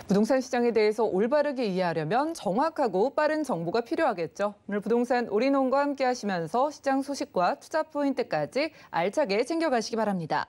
부동산 시장에 대해서 올바르게 이해하려면 정확하고 빠른 정보가 필요하겠죠. 오늘 부동산 올인원과 함께 하시면서 시장 소식과 투자 포인트까지 알차게 챙겨가시기 바랍니다.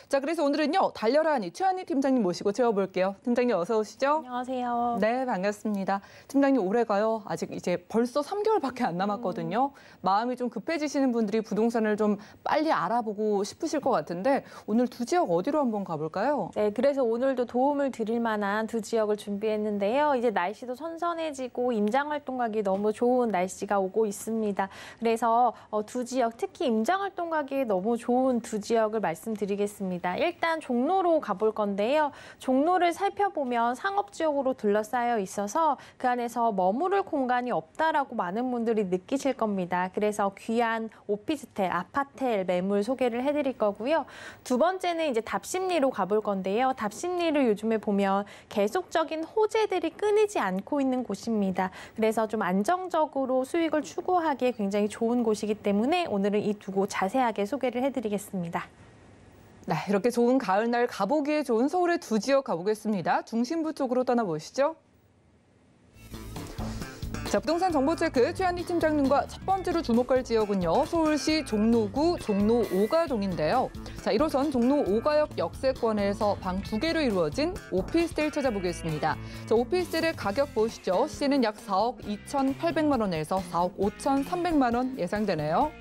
자, 그래서 오늘은요, 달려라 하니 최한희 팀장님 모시고 채워볼게요. 팀장님 어서 오시죠. 안녕하세요. 네, 반갑습니다. 팀장님 올해가요, 아직 이제 벌써 3개월밖에 안 남았거든요. 마음이 좀 급해지시는 분들이 부동산을 좀 빨리 알아보고 싶으실 것 같은데 오늘 두 지역 어디로 한번 가볼까요? 네, 그래서 오늘도 도움을 드릴 만한 두 지역을 준비했는데요. 이제 날씨도 선선해지고 임장활동 가기 너무 좋은 날씨가 오고 있습니다. 그래서 두 지역, 특히 임장활동 가기에 너무 좋은 두 지역을 말씀드리겠습니다. 일단 종로로 가볼 건데요. 종로를 살펴보면 상업지역으로 둘러싸여 있어서 그 안에서 머무를 공간이 없다라고 많은 분들이 느끼실 겁니다. 그래서 귀한 오피스텔, 아파텔 매물 소개를 해드릴 거고요. 두 번째는 이제 답심리로 가볼 건데요. 답심리를 요즘에 보면 계속적인 호재들이 끊이지 않고 있는 곳입니다. 그래서 좀 안정적으로 수익을 추구하기에 굉장히 좋은 곳이기 때문에 오늘은 이 두 곳 자세하게 소개를 해드리겠습니다. 네, 이렇게 좋은 가을날 가보기에 좋은 서울의 두 지역 가보겠습니다. 중심부 쪽으로 떠나보시죠. 자, 부동산 정보체크 최한희 팀장님과 첫 번째로 주목할 지역은요. 서울시 종로구 종로 5가동인데요. 자, 1호선 종로 5가역 역세권에서 방 2개로 이루어진 오피스텔 찾아보겠습니다. 자, 오피스텔의 가격 보시죠. 시세는 약 4억 2,800만 원에서 4억 5,300만 원 예상되네요.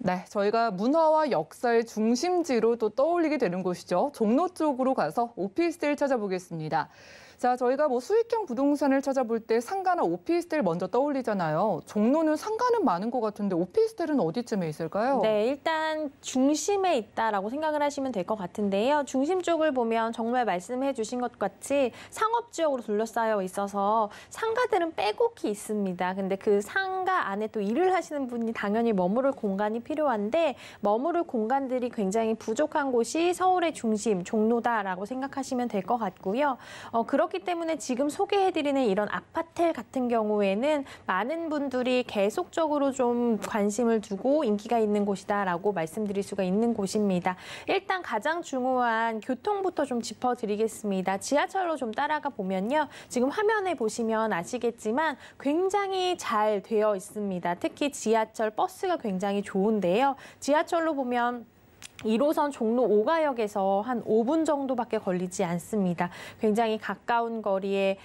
네, 저희가 문화와 역사의 중심지로 또 떠올리게 되는 곳이죠. 종로 쪽으로 가서 오피스텔 찾아보겠습니다. 자, 저희가 수익형 부동산을 찾아볼 때 상가나 오피스텔 먼저 떠올리잖아요. 종로는 상가는 많은 것 같은데 오피스텔은 어디쯤에 있을까요? 네, 일단 중심에 있다라고 생각을 하시면 될 것 같은데요. 중심 쪽을 보면 정말 말씀해 주신 것 같이 상업지역으로 둘러싸여 있어서 상가들은 빼곡히 있습니다. 근데 그 상가 안에 또 일을 하시는 분이 당연히 머무를 공간이 필요한데 머무를 공간들이 굉장히 부족한 곳이 서울의 중심, 종로다라고 생각하시면 될 것 같고요. 그렇기 때문에 지금 소개해드리는 이런 아파텔 같은 경우에는 많은 분들이 계속적으로 좀 관심을 두고 인기가 있는 곳이다라고 말씀드릴 수가 있는 곳입니다. 일단 가장 중요한 교통부터 좀 짚어드리겠습니다. 지하철로 좀 따라가 보면요. 지금 화면에 보시면 아시겠지만 굉장히 잘 되어 있습니다. 특히 지하철 버스가 굉장히 좋은데요. 지하철로 보면 1호선 종로 5가역에서 한 5분 정도밖에 걸리지 않습니다. 굉장히 가까운 거리에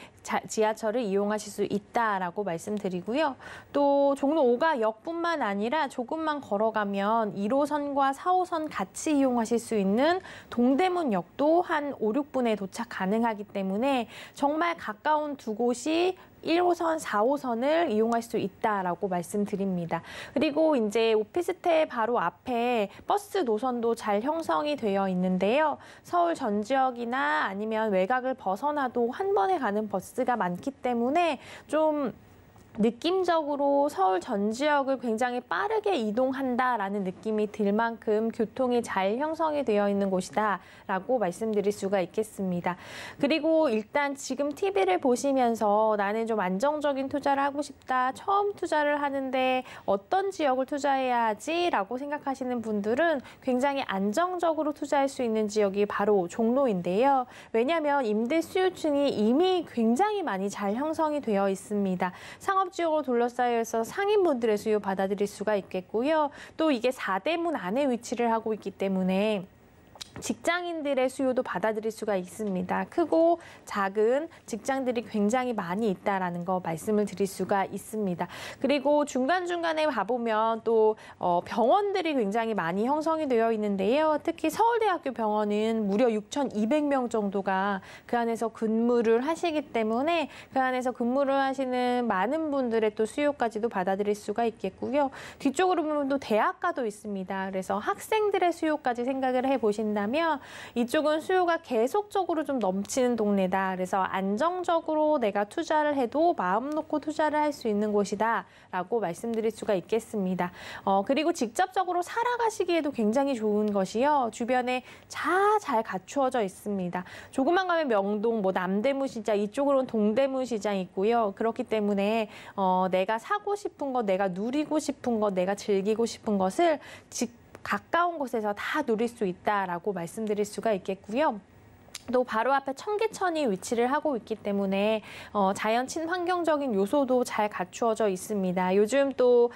지하철을 이용하실 수 있다라고 말씀드리고요. 또 종로 5가역뿐만 아니라 조금만 걸어가면 1호선과 4호선 같이 이용하실 수 있는 동대문역도 한 5, 6분에 도착 가능하기 때문에 정말 가까운 두 곳이 1호선, 4호선을 이용할 수 있다라고 말씀드립니다. 그리고 이제 오피스텔 바로 앞에 버스 노선도 잘 형성이 되어 있는데요. 서울 전 지역이나 아니면 외곽을 벗어나도 한 번에 가는 버스가 많기 때문에 좀 느낌적으로 서울 전 지역을 굉장히 빠르게 이동한다라는 느낌이 들 만큼 교통이 잘 형성이 되어 있는 곳이다라고 말씀드릴 수가 있겠습니다. 그리고 일단 지금 TV를 보시면서 나는 좀 안정적인 투자를 하고 싶다. 처음 투자를 하는데 어떤 지역을 투자해야 하지라고 생각하시는 분들은 굉장히 안정적으로 투자할 수 있는 지역이 바로 종로인데요. 왜냐하면 임대 수요층이 이미 굉장히 많이 잘 형성이 되어 있습니다. 상업지역으로 둘러싸여 있어 상인분들의 수요 받아들일 수가 있겠고요. 또 이게 4대문 안에 위치를 하고 있기 때문에 직장인들의 수요도 받아들일 수가 있습니다. 크고 작은 직장들이 굉장히 많이 있다라는 거 말씀을 드릴 수가 있습니다. 그리고 중간중간에 가보면 또 병원들이 굉장히 많이 형성이 되어 있는데요. 특히 서울대학교 병원은 무려 6,200명 정도가 그 안에서 근무를 하시기 때문에 그 안에서 근무를 하시는 많은 분들의 또 수요까지도 받아들일 수가 있겠고요. 뒤쪽으로 보면 또 대학가도 있습니다. 그래서 학생들의 수요까지 생각을 해보신다면 이쪽은 수요가 계속적으로 좀 넘치는 동네다. 그래서 안정적으로 내가 투자를 해도 마음 놓고 투자를 할 수 있는 곳이다라고 말씀드릴 수가 있겠습니다. 그리고 직접적으로 살아가시기에도 굉장히 좋은 것이요. 주변에 잘 갖추어져 있습니다. 조금만 가면 명동, 남대문 시장, 이쪽으로는 동대문 시장 있고요. 그렇기 때문에 내가 사고 싶은 것, 내가 누리고 싶은 것, 내가 즐기고 싶은 것을 가까운 곳에서 다 누릴 수 있다라고 말씀드릴 수가 있겠고요. 또 바로 앞에 청계천이 위치를 하고 있기 때문에 자연 친환경적인 요소도 잘 갖추어져 있습니다. 요즘 또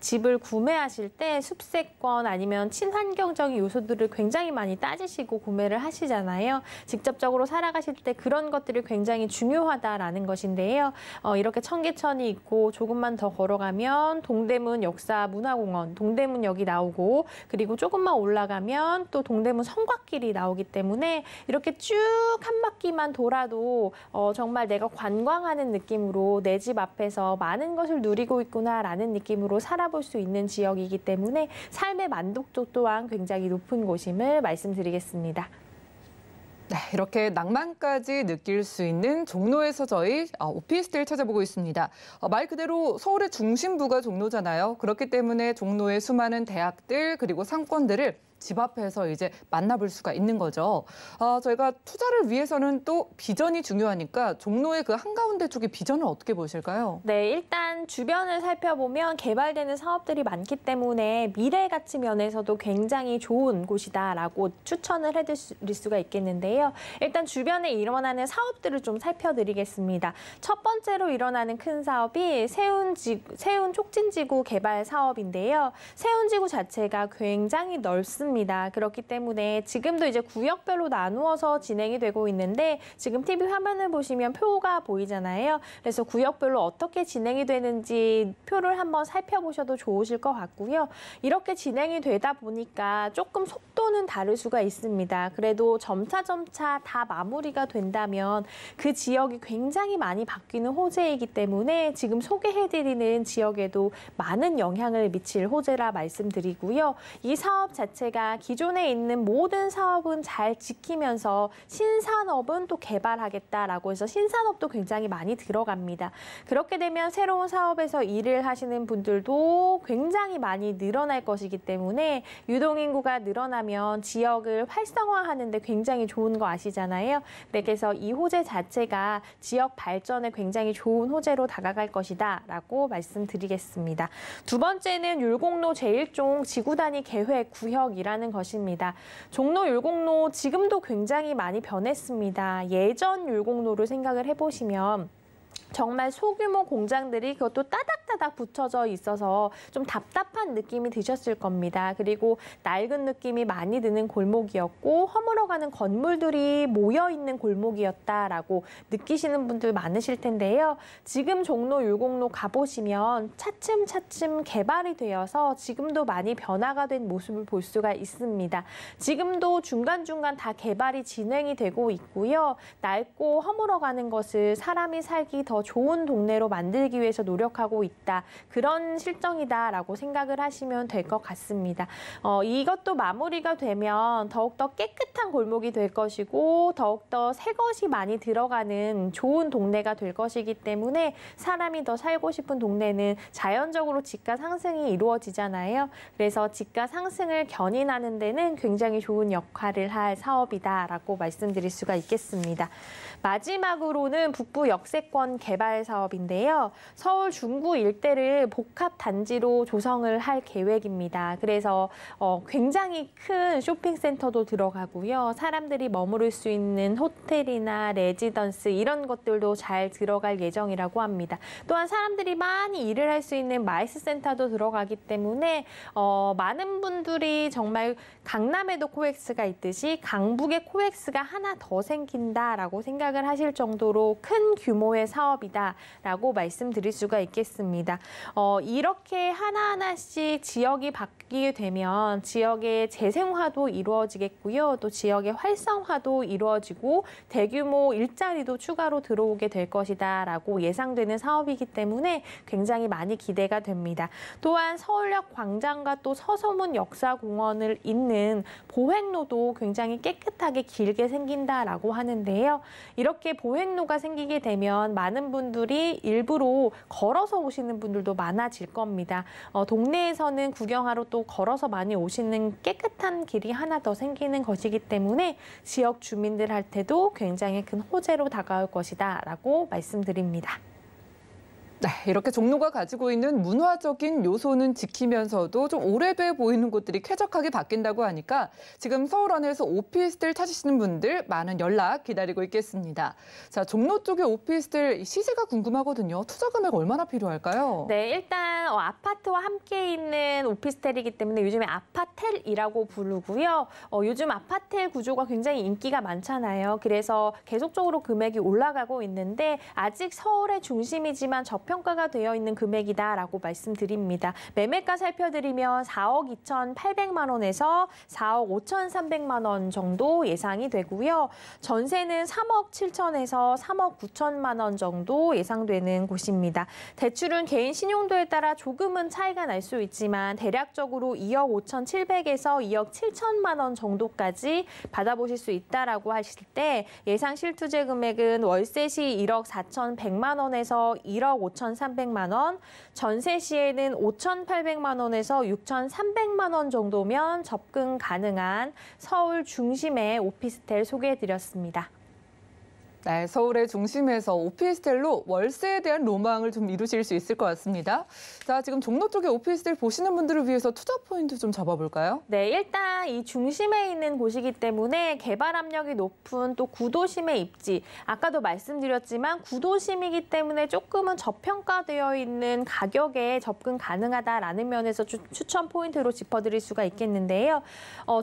집을 구매하실 때 숲세권 아니면 친환경적인 요소들을 굉장히 많이 따지시고 구매를 하시잖아요. 직접적으로 살아가실 때 그런 것들이 굉장히 중요하다라는 것인데요. 이렇게 청계천이 있고 조금만 더 걸어가면 동대문 역사문화공원, 동대문역이 나오고 그리고 조금만 올라가면 또 동대문 성곽길이 나오기 때문에 이렇게 쭉 한 바퀴만 돌아도 정말 내가 관광하는 느낌으로 내 집 앞에서 많은 것을 누리고 있구나라는 느낌으로 살아볼 수 있는 지역이기 때문에 삶의 만족도 또한 굉장히 높은 곳임을 말씀드리겠습니다. 네, 이렇게 낭만까지 느낄 수 있는 종로에서 저희 오피스텔 찾아보고 있습니다. 말 그대로 서울의 중심부가 종로잖아요. 그렇기 때문에 종로의 수많은 대학들 그리고 상권들을 집 앞에서 이제 만나볼 수가 있는 거죠. 저희가 투자를 위해서는 또 비전이 중요하니까 종로의 그 한가운데 쪽의 비전을 어떻게 보실까요? 네, 일단 주변을 살펴보면 개발되는 사업들이 많기 때문에 미래 가치 면에서도 굉장히 좋은 곳이다라고 추천을 해드릴 수가 있겠는데요. 일단 주변에 일어나는 사업들을 좀 살펴드리겠습니다. 첫 번째로 일어나는 큰 사업이 세운 촉진지구 개발 사업인데요. 세운지구 자체가 굉장히 넓습니다. 그렇기 때문에 지금도 이제 구역별로 나누어서 진행이 되고 있는데 지금 TV 화면을 보시면 표가 보이잖아요. 그래서 구역별로 어떻게 진행이 되는지 표를 한번 살펴보셔도 좋으실 것 같고요. 이렇게 진행이 되다 보니까 조금 속도는 다를 수가 있습니다. 그래도 점차 다 마무리가 된다면 그 지역이 굉장히 많이 바뀌는 호재이기 때문에 지금 소개해드리는 지역에도 많은 영향을 미칠 호재라 말씀드리고요. 이 사업 자체가 기존에 있는 모든 사업은 잘 지키면서 신산업은 또 개발하겠다라고 해서 신산업도 굉장히 많이 들어갑니다. 그렇게 되면 새로운 사업에서 일을 하시는 분들도 굉장히 많이 늘어날 것이기 때문에 유동인구가 늘어나면 지역을 활성화하는 데 굉장히 좋은 거 아시잖아요. 그래서 이 호재 자체가 지역 발전에 굉장히 좋은 호재로 다가갈 것이다 라고 말씀드리겠습니다. 두 번째는 율곡로 제1종 지구단위 계획 구역이라는 것입니다. 종로 율곡로 지금도 굉장히 많이 변했습니다. 예전 율곡로를 생각을 해보시면 정말 소규모 공장들이 그것도 따닥따닥 붙여져 있어서 좀 답답한 느낌이 드셨을 겁니다. 그리고 낡은 느낌이 많이 드는 골목이었고 허물어가는 건물들이 모여있는 골목이었다라고 느끼시는 분들 많으실 텐데요. 지금 종로 율곡로 가보시면 차츰차츰 개발이 되어서 지금도 많이 변화가 된 모습을 볼 수가 있습니다. 지금도 중간중간 다 개발이 진행이 되고 있고요. 낡고 허물어가는 것을 사람이 살기 더 좋은 동네로 만들기 위해서 노력하고 있다. 그런 실정이다라고 생각을 하시면 될 것 같습니다. 이것도 마무리가 되면 더욱더 깨끗한 골목이 될 것이고 더욱더 새 것이 많이 들어가는 좋은 동네가 될 것이기 때문에 사람이 더 살고 싶은 동네는 자연적으로 집가 상승이 이루어지잖아요. 그래서 집가 상승을 견인하는 데는 굉장히 좋은 역할을 할 사업이다라고 말씀드릴 수가 있겠습니다. 마지막으로는 북부 역세권 개발 사업인데요. 서울 중구 일대를 복합 단지로 조성을 할 계획입니다. 그래서 굉장히 큰 쇼핑센터도 들어가고요. 사람들이 머무를 수 있는 호텔이나 레지던스 이런 것들도 잘 들어갈 예정이라고 합니다. 또한 사람들이 많이 일을 할 수 있는 마이스센터도 들어가기 때문에 많은 분들이 정말 강남에도 코엑스가 있듯이 강북에 코엑스가 하나 더 생긴다라고 생각을 하실 정도로 큰 규모의 사업이다라고 말씀드릴 수가 있겠습니다. 이렇게 하나하나씩 지역이 바뀌게 되면 지역의 재생화도 이루어지겠고요. 또 지역의 활성화도 이루어지고 대규모 일자리도 추가로 들어오게 될 것이다라고 예상되는 사업이기 때문에 굉장히 많이 기대가 됩니다. 또한 서울역 광장과 또 서소문 역사공원을 잇는 보행로도 굉장히 깨끗하게 길게 생긴다라고 하는데요. 이렇게 보행로가 생기게 되면 많은 분들이 일부러 걸어서 오시는 분들도 많아질 겁니다. 동네에서는 구경하러 또 걸어서 많이 오시는 깨끗한 길이 하나 더 생기는 것이기 때문에 지역 주민들한테도 굉장히 큰 호재로 다가올 것이다라고 말씀드립니다. 네, 이렇게 종로가 가지고 있는 문화적인 요소는 지키면서도 좀 오래돼 보이는 곳들이 쾌적하게 바뀐다고 하니까 지금 서울 안에서 오피스텔 찾으시는 분들 많은 연락 기다리고 있겠습니다. 자, 종로 쪽의 오피스텔 시세가 궁금하거든요. 투자 금액 얼마나 필요할까요? 네, 일단 아파트와 함께 있는 오피스텔이기 때문에 요즘에 아파텔이라고 부르고요. 요즘 아파텔 구조가 굉장히 인기가 많잖아요. 그래서 계속적으로 금액이 올라가고 있는데 아직 서울의 중심이지만 저평가가 되어 있는 금액이다라고 말씀드립니다. 매매가 살펴드리면 4억 2,800만 원에서 4억 5,300만 원 정도 예상이 되고요. 전세는 3억 7천에서 3억 9천만 원 정도 예상되는 곳입니다. 대출은 개인 신용도에 따라 조금은 차이가 날 수 있지만 대략적으로 2억 5,700에서 2억 7천만 원 정도까지 받아보실 수 있다라고 하실 때 예상 실투재 금액은 월세 시 1억 4,100만 원에서 1억 5,300만 원, 전세 시에는 5,800만 원에서 6,300만 원 정도면 접근 가능한 서울 중심의 오피스텔 소개해드렸습니다. 네, 서울의 중심에서 오피스텔로 월세에 대한 로망을 좀 이루실 수 있을 것 같습니다. 자, 지금 종로 쪽에 오피스텔 보시는 분들을 위해서 투자 포인트 좀 잡아볼까요? 네, 일단 이 중심에 있는 곳이기 때문에 개발 압력이 높은 또 구도심의 입지. 아까도 말씀드렸지만 구도심이기 때문에 조금은 저평가되어 있는 가격에 접근 가능하다라는 면에서 추천 포인트로 짚어드릴 수가 있겠는데요.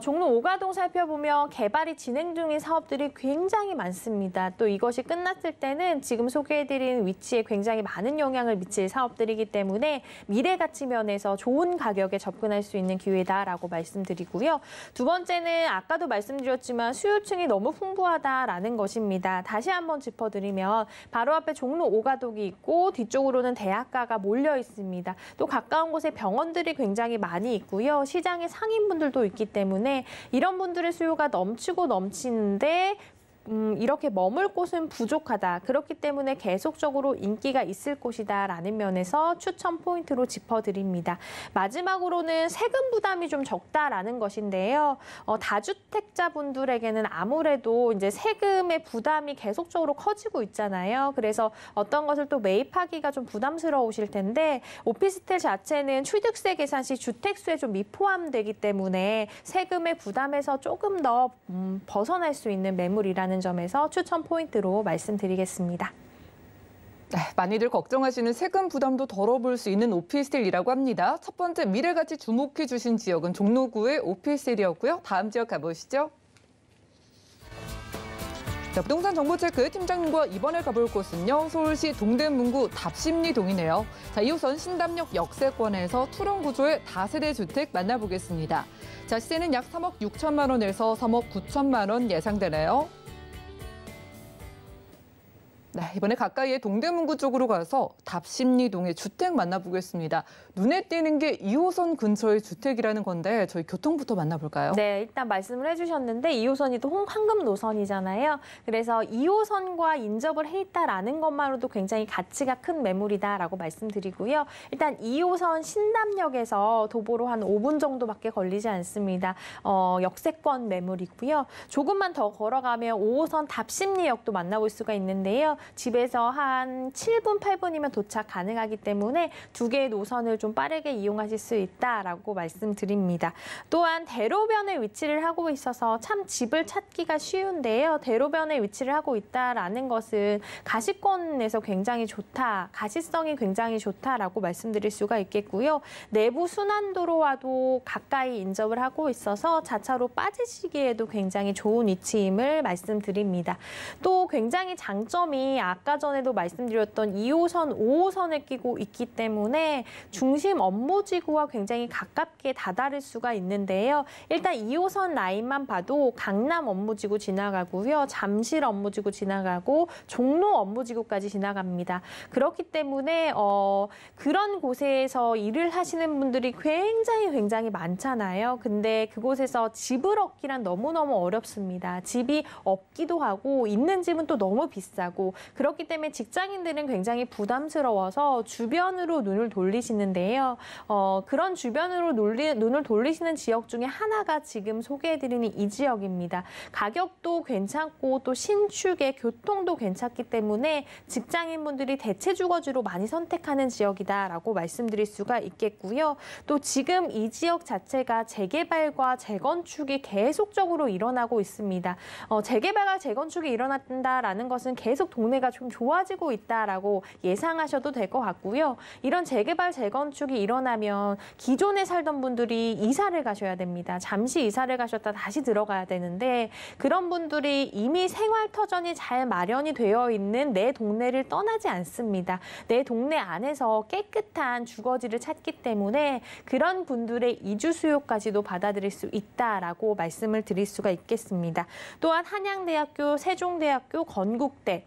종로 5가동 살펴보면 개발이 진행 중인 사업들이 굉장히 많습니다. 또 이것이 끝났을 때는 지금 소개해드린 위치에 굉장히 많은 영향을 미칠 사업들이기 때문에 미래 가치 면에서 좋은 가격에 접근할 수 있는 기회다라고 말씀드리고요. 두 번째는 아까도 말씀드렸지만 수요층이 너무 풍부하다라는 것입니다. 다시 한번 짚어드리면 바로 앞에 종로 5가독이 있고 뒤쪽으로는 대학가가 몰려 있습니다. 또 가까운 곳에 병원들이 굉장히 많이 있고요. 시장에 상인분들도 있기 때문에 이런 분들의 수요가 넘치고 넘치는데 이렇게 머물 곳은 부족하다. 그렇기 때문에 계속적으로 인기가 있을 곳이다라는 면에서 추천 포인트로 짚어드립니다. 마지막으로는 세금 부담이 좀 적다라는 것인데요. 다주택자분들에게는 아무래도 이제 세금의 부담이 계속적으로 커지고 있잖아요. 그래서 어떤 것을 또 매입하기가 좀 부담스러우실 텐데 오피스텔 자체는 취득세 계산 시 주택수에 좀 미포함되기 때문에 세금의 부담에서 조금 더 벗어날 수 있는 매물이라는 점에서 추천 포인트로 말씀드리겠습니다. 네, 많이들 걱정하시는 세금 부담도 덜어볼 수 있는 오피스텔이라고 합니다. 첫 번째 미래가치 주목해 주신 지역은 종로구의 오피스텔이었고요. 다음 지역 가보시죠. 자, 부동산 정보체크 팀장님과 이번에 가볼 곳은요. 서울시 동대문구 답심리동이네요. 자, 2호선 신담역 역세권에서 투룸 구조의 다세대 주택 만나보겠습니다. 자, 시세는 약 3억 6천만 원에서 3억 9천만 원 예상되네요. 네, 이번에 가까이에 동대문구 쪽으로 가서 답심리동의 주택 만나보겠습니다. 눈에 띄는 게 2호선 근처의 주택이라는 건데 저희 교통부터 만나볼까요? 네, 일단 말씀을 해주셨는데 2호선이 또 황금 노선이잖아요. 그래서 2호선과 인접을 해 있다라는 것만으로도 굉장히 가치가 큰 매물이다라고 말씀드리고요. 일단 2호선 신담역에서 도보로 한 5분 정도밖에 걸리지 않습니다. 역세권 매물이고요. 조금만 더 걸어가면 5호선 답심리역도 만나볼 수가 있는데요. 집에서 한 7분, 8분이면 도착 가능하기 때문에 두 개의 노선을 좀 빠르게 이용하실 수 있다라고 말씀드립니다. 또한 대로변에 위치를 하고 있어서 참 집을 찾기가 쉬운데요. 대로변에 위치를 하고 있다라는 것은 가시권에서 굉장히 좋다, 가시성이 굉장히 좋다라고 말씀드릴 수가 있겠고요. 내부 순환도로와도 가까이 인접을 하고 있어서 자차로 빠지시기에도 굉장히 좋은 위치임을 말씀드립니다. 또 굉장히 장점이 아까 전에도 말씀드렸던 2호선, 5호선을 끼고 있기 때문에 중심 업무지구와 굉장히 가깝게 다다를 수가 있는데요. 일단 2호선 라인만 봐도 강남 업무지구 지나가고요. 잠실 업무지구 지나가고 종로 업무지구까지 지나갑니다. 그렇기 때문에 그런 곳에서 일을 하시는 분들이 굉장히 많잖아요. 근데 그곳에서 집을 얻기란 너무너무 어렵습니다. 집이 없기도 하고 있는 집은 또 너무 비싸고 그렇기 때문에 직장인들은 굉장히 부담스러워서 주변으로 눈을 돌리시는데요. 그런 주변으로 눈을 돌리시는 지역 중에 하나가 지금 소개해드리는 이 지역입니다. 가격도 괜찮고 또 신축의 교통도 괜찮기 때문에 직장인분들이 대체 주거지로 많이 선택하는 지역이다라고 말씀드릴 수가 있겠고요. 또 지금 이 지역 자체가 재개발과 재건축이 계속적으로 일어나고 있습니다. 재개발과 재건축이 일어난다라는 것은 계속 동네가 좀 좋아지고 있다라고 예상하셔도 될 것 같고요. 이런 재개발, 재건축이 일어나면 기존에 살던 분들이 이사를 가셔야 됩니다. 잠시 이사를 가셨다 다시 들어가야 되는데 그런 분들이 이미 생활터전이 잘 마련이 되어 있는 내 동네를 떠나지 않습니다. 내 동네 안에서 깨끗한 주거지를 찾기 때문에 그런 분들의 이주 수요까지도 받아들일 수 있다라고 말씀을 드릴 수가 있겠습니다. 또한 한양대학교, 세종대학교, 건국대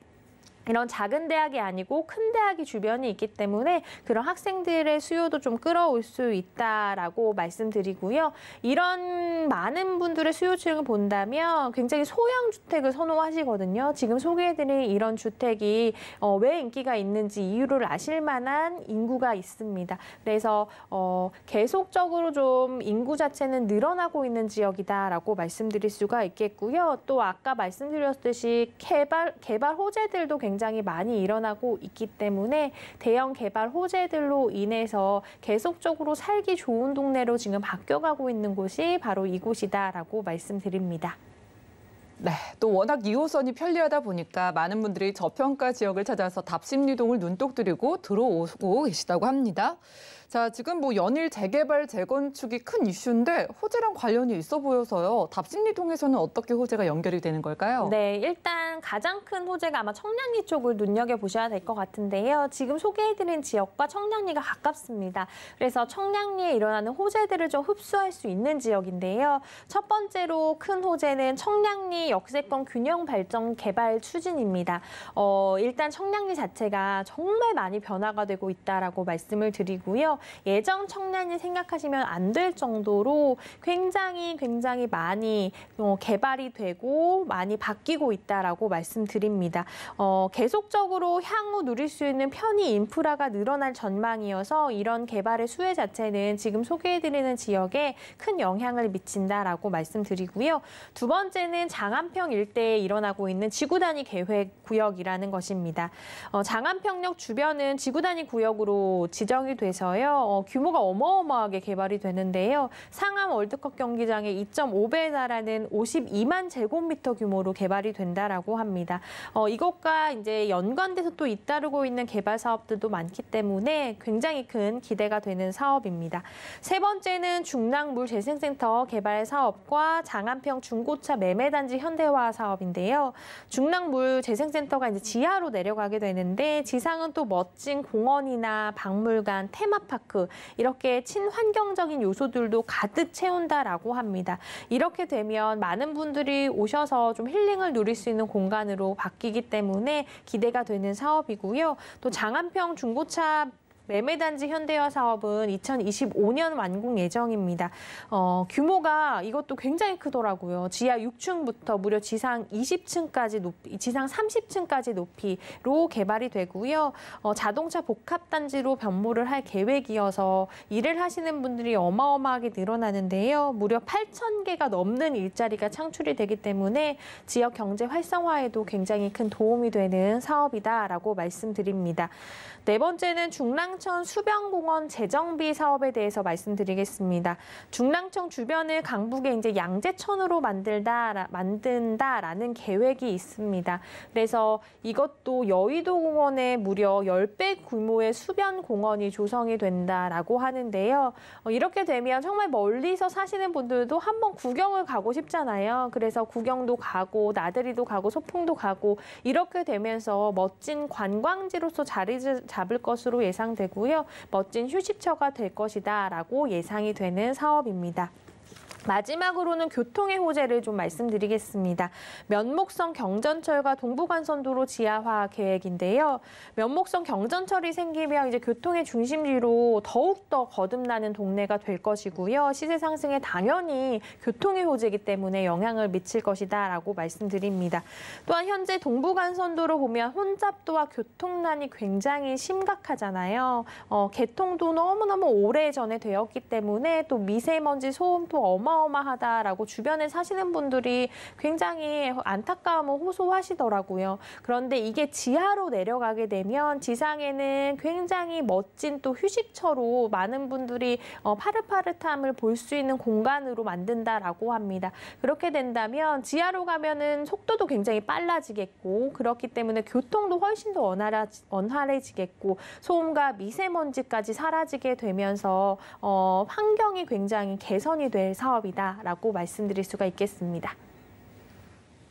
이런 작은 대학이 아니고 큰 대학이 주변에 있기 때문에 그런 학생들의 수요도 좀 끌어올 수 있다라고 말씀드리고요. 이런 많은 분들의 수요층을 본다면 굉장히 소형 주택을 선호하시거든요. 지금 소개해드린 이런 주택이 왜 인기가 있는지 이유를 아실 만한 인구가 있습니다. 그래서 계속적으로 좀 인구 자체는 늘어나고 있는 지역이다라고 말씀드릴 수가 있겠고요. 또 아까 말씀드렸듯이 개발 호재들도 굉장히 많이 일어나고 있기 때문에 대형 개발 호재들로 인해서 계속적으로 살기 좋은 동네로 지금 바뀌어가고 있는 곳이 바로 이곳이다라고 말씀드립니다. 네, 또 워낙 2호선이 편리하다 보니까 많은 분들이 저평가 지역을 찾아서 답심리동을 눈독 들이고 들어오고 계시다고 합니다. 자, 지금 연일 재개발, 재건축이 큰 이슈인데 호재랑 관련이 있어 보여서요. 답심리동에서는 어떻게 호재가 연결이 되는 걸까요? 네, 일단 가장 큰 호재가 아마 청량리 쪽을 눈여겨보셔야 될 것 같은데요. 지금 소개해드린 지역과 청량리가 가깝습니다. 그래서 청량리에 일어나는 호재들을 좀 흡수할 수 있는 지역인데요. 첫 번째로 큰 호재는 청량리 역세권 균형 발전 개발 추진입니다. 일단 청량리 자체가 정말 많이 변화가 되고 있다라고 말씀을 드리고요. 예전 청량리 생각하시면 안 될 정도로 굉장히 많이 개발이 되고 많이 바뀌고 있다라고 말씀드립니다. 계속적으로 향후 누릴 수 있는 편의 인프라가 늘어날 전망이어서 이런 개발의 수혜 자체는 지금 소개해드리는 지역에 큰 영향을 미친다라고 말씀드리고요. 두 번째는 장안평 일대에 일어나고 있는 지구단위 계획 구역이라는 것입니다. 장안평역 주변은 지구단위 구역으로 지정이 돼서요. 규모가 어마어마하게 개발이 되는데요. 상암 월드컵 경기장의 2.5배에 달하는 52만 제곱미터 규모로 개발이 된다라고 합니다. 이것과 이제 연관돼서 또 잇따르고 있는 개발 사업들도 많기 때문에 굉장히 큰 기대가 되는 사업입니다. 세 번째는 중랑물재생센터 개발 사업과 장안평 중고차 매매단지 현대화 사업인데요. 중랑물재생센터가 이제 지하로 내려가게 되는데 지상은 또 멋진 공원이나 박물관, 테마파크 이렇게 친환경적인 요소들도 가득 채운다라고 합니다. 이렇게 되면 많은 분들이 오셔서 좀 힐링을 누릴 수 있는 공간으로 바뀌기 때문에 기대가 되는 사업이고요. 또 장안평 중고차 매매단지 현대화 사업은 2025년 완공 예정입니다. 규모가 이것도 굉장히 크더라고요. 지하 6층부터 무려 지상 20층까지 높이, 지상 30층까지 높이로 개발이 되고요. 자동차 복합단지로 변모를 할 계획이어서 일을 하시는 분들이 어마어마하게 늘어나는데요. 무려 8,000개가 넘는 일자리가 창출이 되기 때문에 지역 경제 활성화에도 굉장히 큰 도움이 되는 사업이다라고 말씀드립니다. 네 번째는 중랑천 수변공원 재정비 사업에 대해서 말씀드리겠습니다. 중랑천 주변을 강북에 이제 양재천으로 만든다라는 계획이 있습니다. 그래서 이것도 여의도공원에 무려 10배 규모의 수변공원이 조성이 된다라고 하는데요. 이렇게 되면 정말 멀리서 사시는 분들도 한번 구경을 가고 싶잖아요. 그래서 구경도 가고 나들이도 가고 소풍도 가고 이렇게 되면서 멋진 관광지로서 자리 잡을 것으로 예상되고요. 멋진 휴식처가 될 것이다라고 예상이 되는 사업입니다. 마지막으로는 교통의 호재를 좀 말씀드리겠습니다. 면목성 경전철과 동부간선도로 지하화 계획인데요. 면목성 경전철이 생기면 이제 교통의 중심지로 더욱더 거듭나는 동네가 될 것이고요. 시세 상승에 당연히 교통의 호재이기 때문에 영향을 미칠 것이다라고 말씀드립니다. 또한 현재 동부간선도로 보면 혼잡도와 교통난이 굉장히 심각하잖아요. 개통도 너무너무 오래전에 되었기 때문에 또 미세먼지 소음도 어마어마하다라고 주변에 사시는 분들이 굉장히 안타까움을 호소하시더라고요. 그런데 이게 지하로 내려가게 되면 지상에는 굉장히 멋진 또 휴식처로 많은 분들이 파릇파릇함을 볼 수 있는 공간으로 만든다라고 합니다. 그렇게 된다면 지하로 가면은 속도도 굉장히 빨라지겠고 그렇기 때문에 교통도 훨씬 더 원활해지겠고 소음과 미세먼지까지 사라지게 되면서 환경이 굉장히 개선이 될 사업이다라고 말씀드릴 수가 있겠습니다.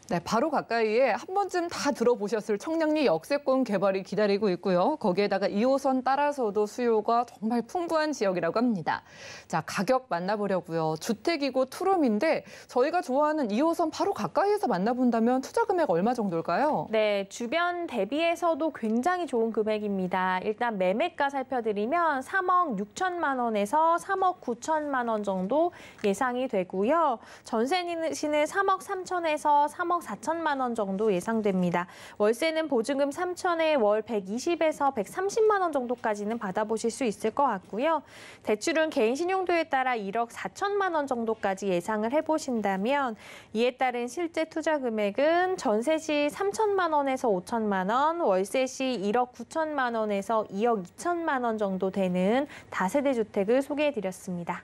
네, 바로 가까이에 한 번쯤 다 들어보셨을 청량리 역세권 개발이 기다리고 있고요. 거기에다가 2호선 따라서도 수요가 정말 풍부한 지역이라고 합니다. 자, 가격 만나보려고요. 주택이고 투룸인데 저희가 좋아하는 2호선 바로 가까이에서 만나본다면 투자 금액 얼마 정도일까요? 네, 주변 대비해서도 굉장히 좋은 금액입니다. 일단 매매가 살펴드리면 3억 6천만 원에서 3억 9천만 원 정도 예상이 되고요. 전세시는 3억 3천에서 3억 4천만 원 정도 예상됩니다. 월세는 보증금 3천에 월 120에서 130만 원 정도까지는 받아보실 수 있을 것 같고요. 대출은 개인 신용도에 따라 1억 4천만 원 정도까지 예상을 해보신다면 이에 따른 실제 투자 금액은 전세 시 3천만 원에서 5천만 원, 월세 시 1억 9천만 원에서 2억 2천만 원 정도 되는 다세대 주택을 소개해드렸습니다.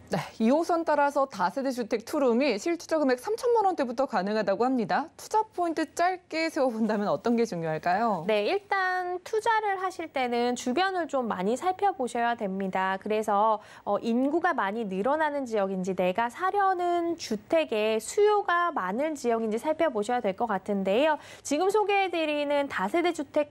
네, 2호선 따라서 다세대 주택 투룸이 실투자 금액 3천만 원대부터 가능하다고 합니다. 투자 포인트 짧게 세워본다면 어떤 게 중요할까요? 네, 일단 투자를 하실 때는 주변을 좀 많이 살펴보셔야 됩니다. 그래서 인구가 많이 늘어나는 지역인지 내가 사려는 주택의 수요가 많은 지역인지 살펴보셔야 될 것 같은데요. 지금 소개해드리는 다세대 주택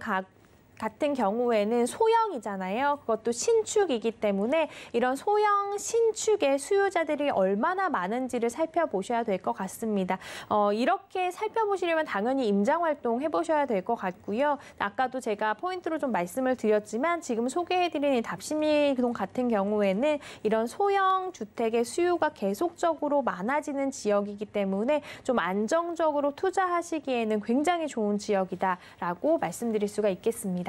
같은 경우에는 소형이잖아요. 그것도 신축이기 때문에 이런 소형 신축의 수요자들이 얼마나 많은지를 살펴보셔야 될 것 같습니다. 이렇게 살펴보시려면 당연히 임장활동 해보셔야 될 것 같고요. 아까도 제가 포인트로 좀 말씀을 드렸지만 지금 소개해드린 답심리동 같은 경우에는 이런 소형 주택의 수요가 계속적으로 많아지는 지역이기 때문에 좀 안정적으로 투자하시기에는 굉장히 좋은 지역이다라고 말씀드릴 수가 있겠습니다.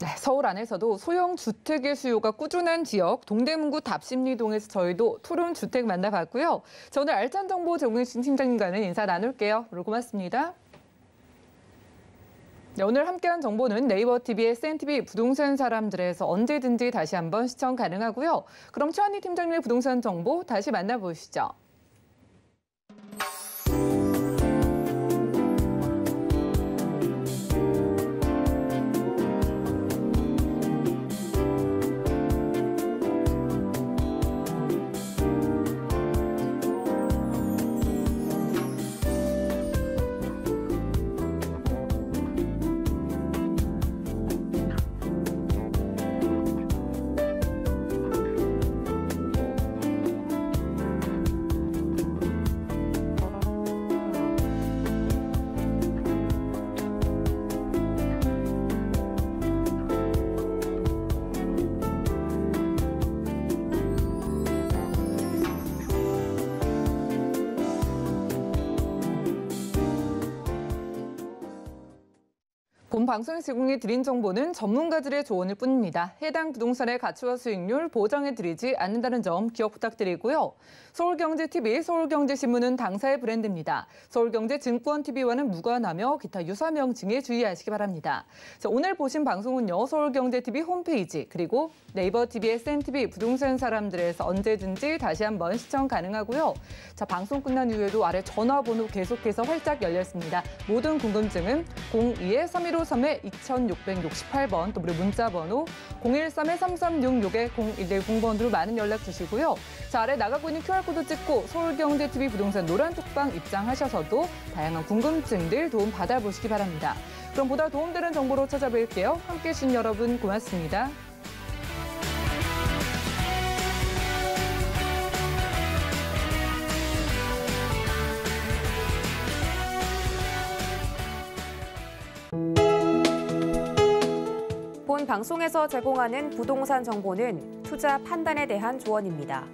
네, 서울 안에서도 소형 주택의 수요가 꾸준한 지역 동대문구 답심리동에서 저희도 투룸 주택 만나봤고요. 저 오늘 알찬 정보 제공해주신 팀장님과는 인사 나눌게요. 오늘 고맙습니다. 네, 오늘 함께한 정보는 네이버 TV의 SNTV 부동산 사람들에서 언제든지 다시 한번 시청 가능하고요. 그럼 최한희 팀장님의 부동산 정보 다시 만나보시죠. 본 방송에 제공해드린 정보는 전문가들의 조언일 뿐입니다. 해당 부동산의 가치와 수익률 보장해드리지 않는다는 점 기억 부탁드리고요. 서울경제TV, 서울경제신문은 당사의 브랜드입니다. 서울경제증권TV와는 무관하며 기타 유사 명칭에 주의하시기 바랍니다. 자, 오늘 보신 방송은요. 서울경제TV 홈페이지 그리고 네이버 TV, SNTV 부동산 사람들에서 언제든지 다시 한번 시청 가능하고요. 자, 방송 끝난 이후에도 아래 전화번호 계속해서 활짝 열렸습니다. 모든 궁금증은 02-3153-2668번 또 무료 문자번호 013-3366-0110번으로 많은 연락 주시고요. 자, 아래 나가고 있는 QR코드 찍고 서울경제TV 부동산 노란 톡방 입장하셔서도 다양한 궁금증들 도움 받아보시기 바랍니다. 그럼 보다 도움되는 정보로 찾아뵐게요. 함께해 주신 여러분 고맙습니다. 방송에서 제공하는 부동산 정보는 투자 판단에 대한 조언입니다.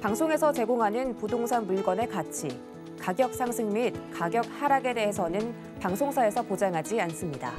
방송에서 제공하는 부동산 물건의 가치, 가격 상승 및 가격 하락에 대해서는 방송사에서 보장하지 않습니다.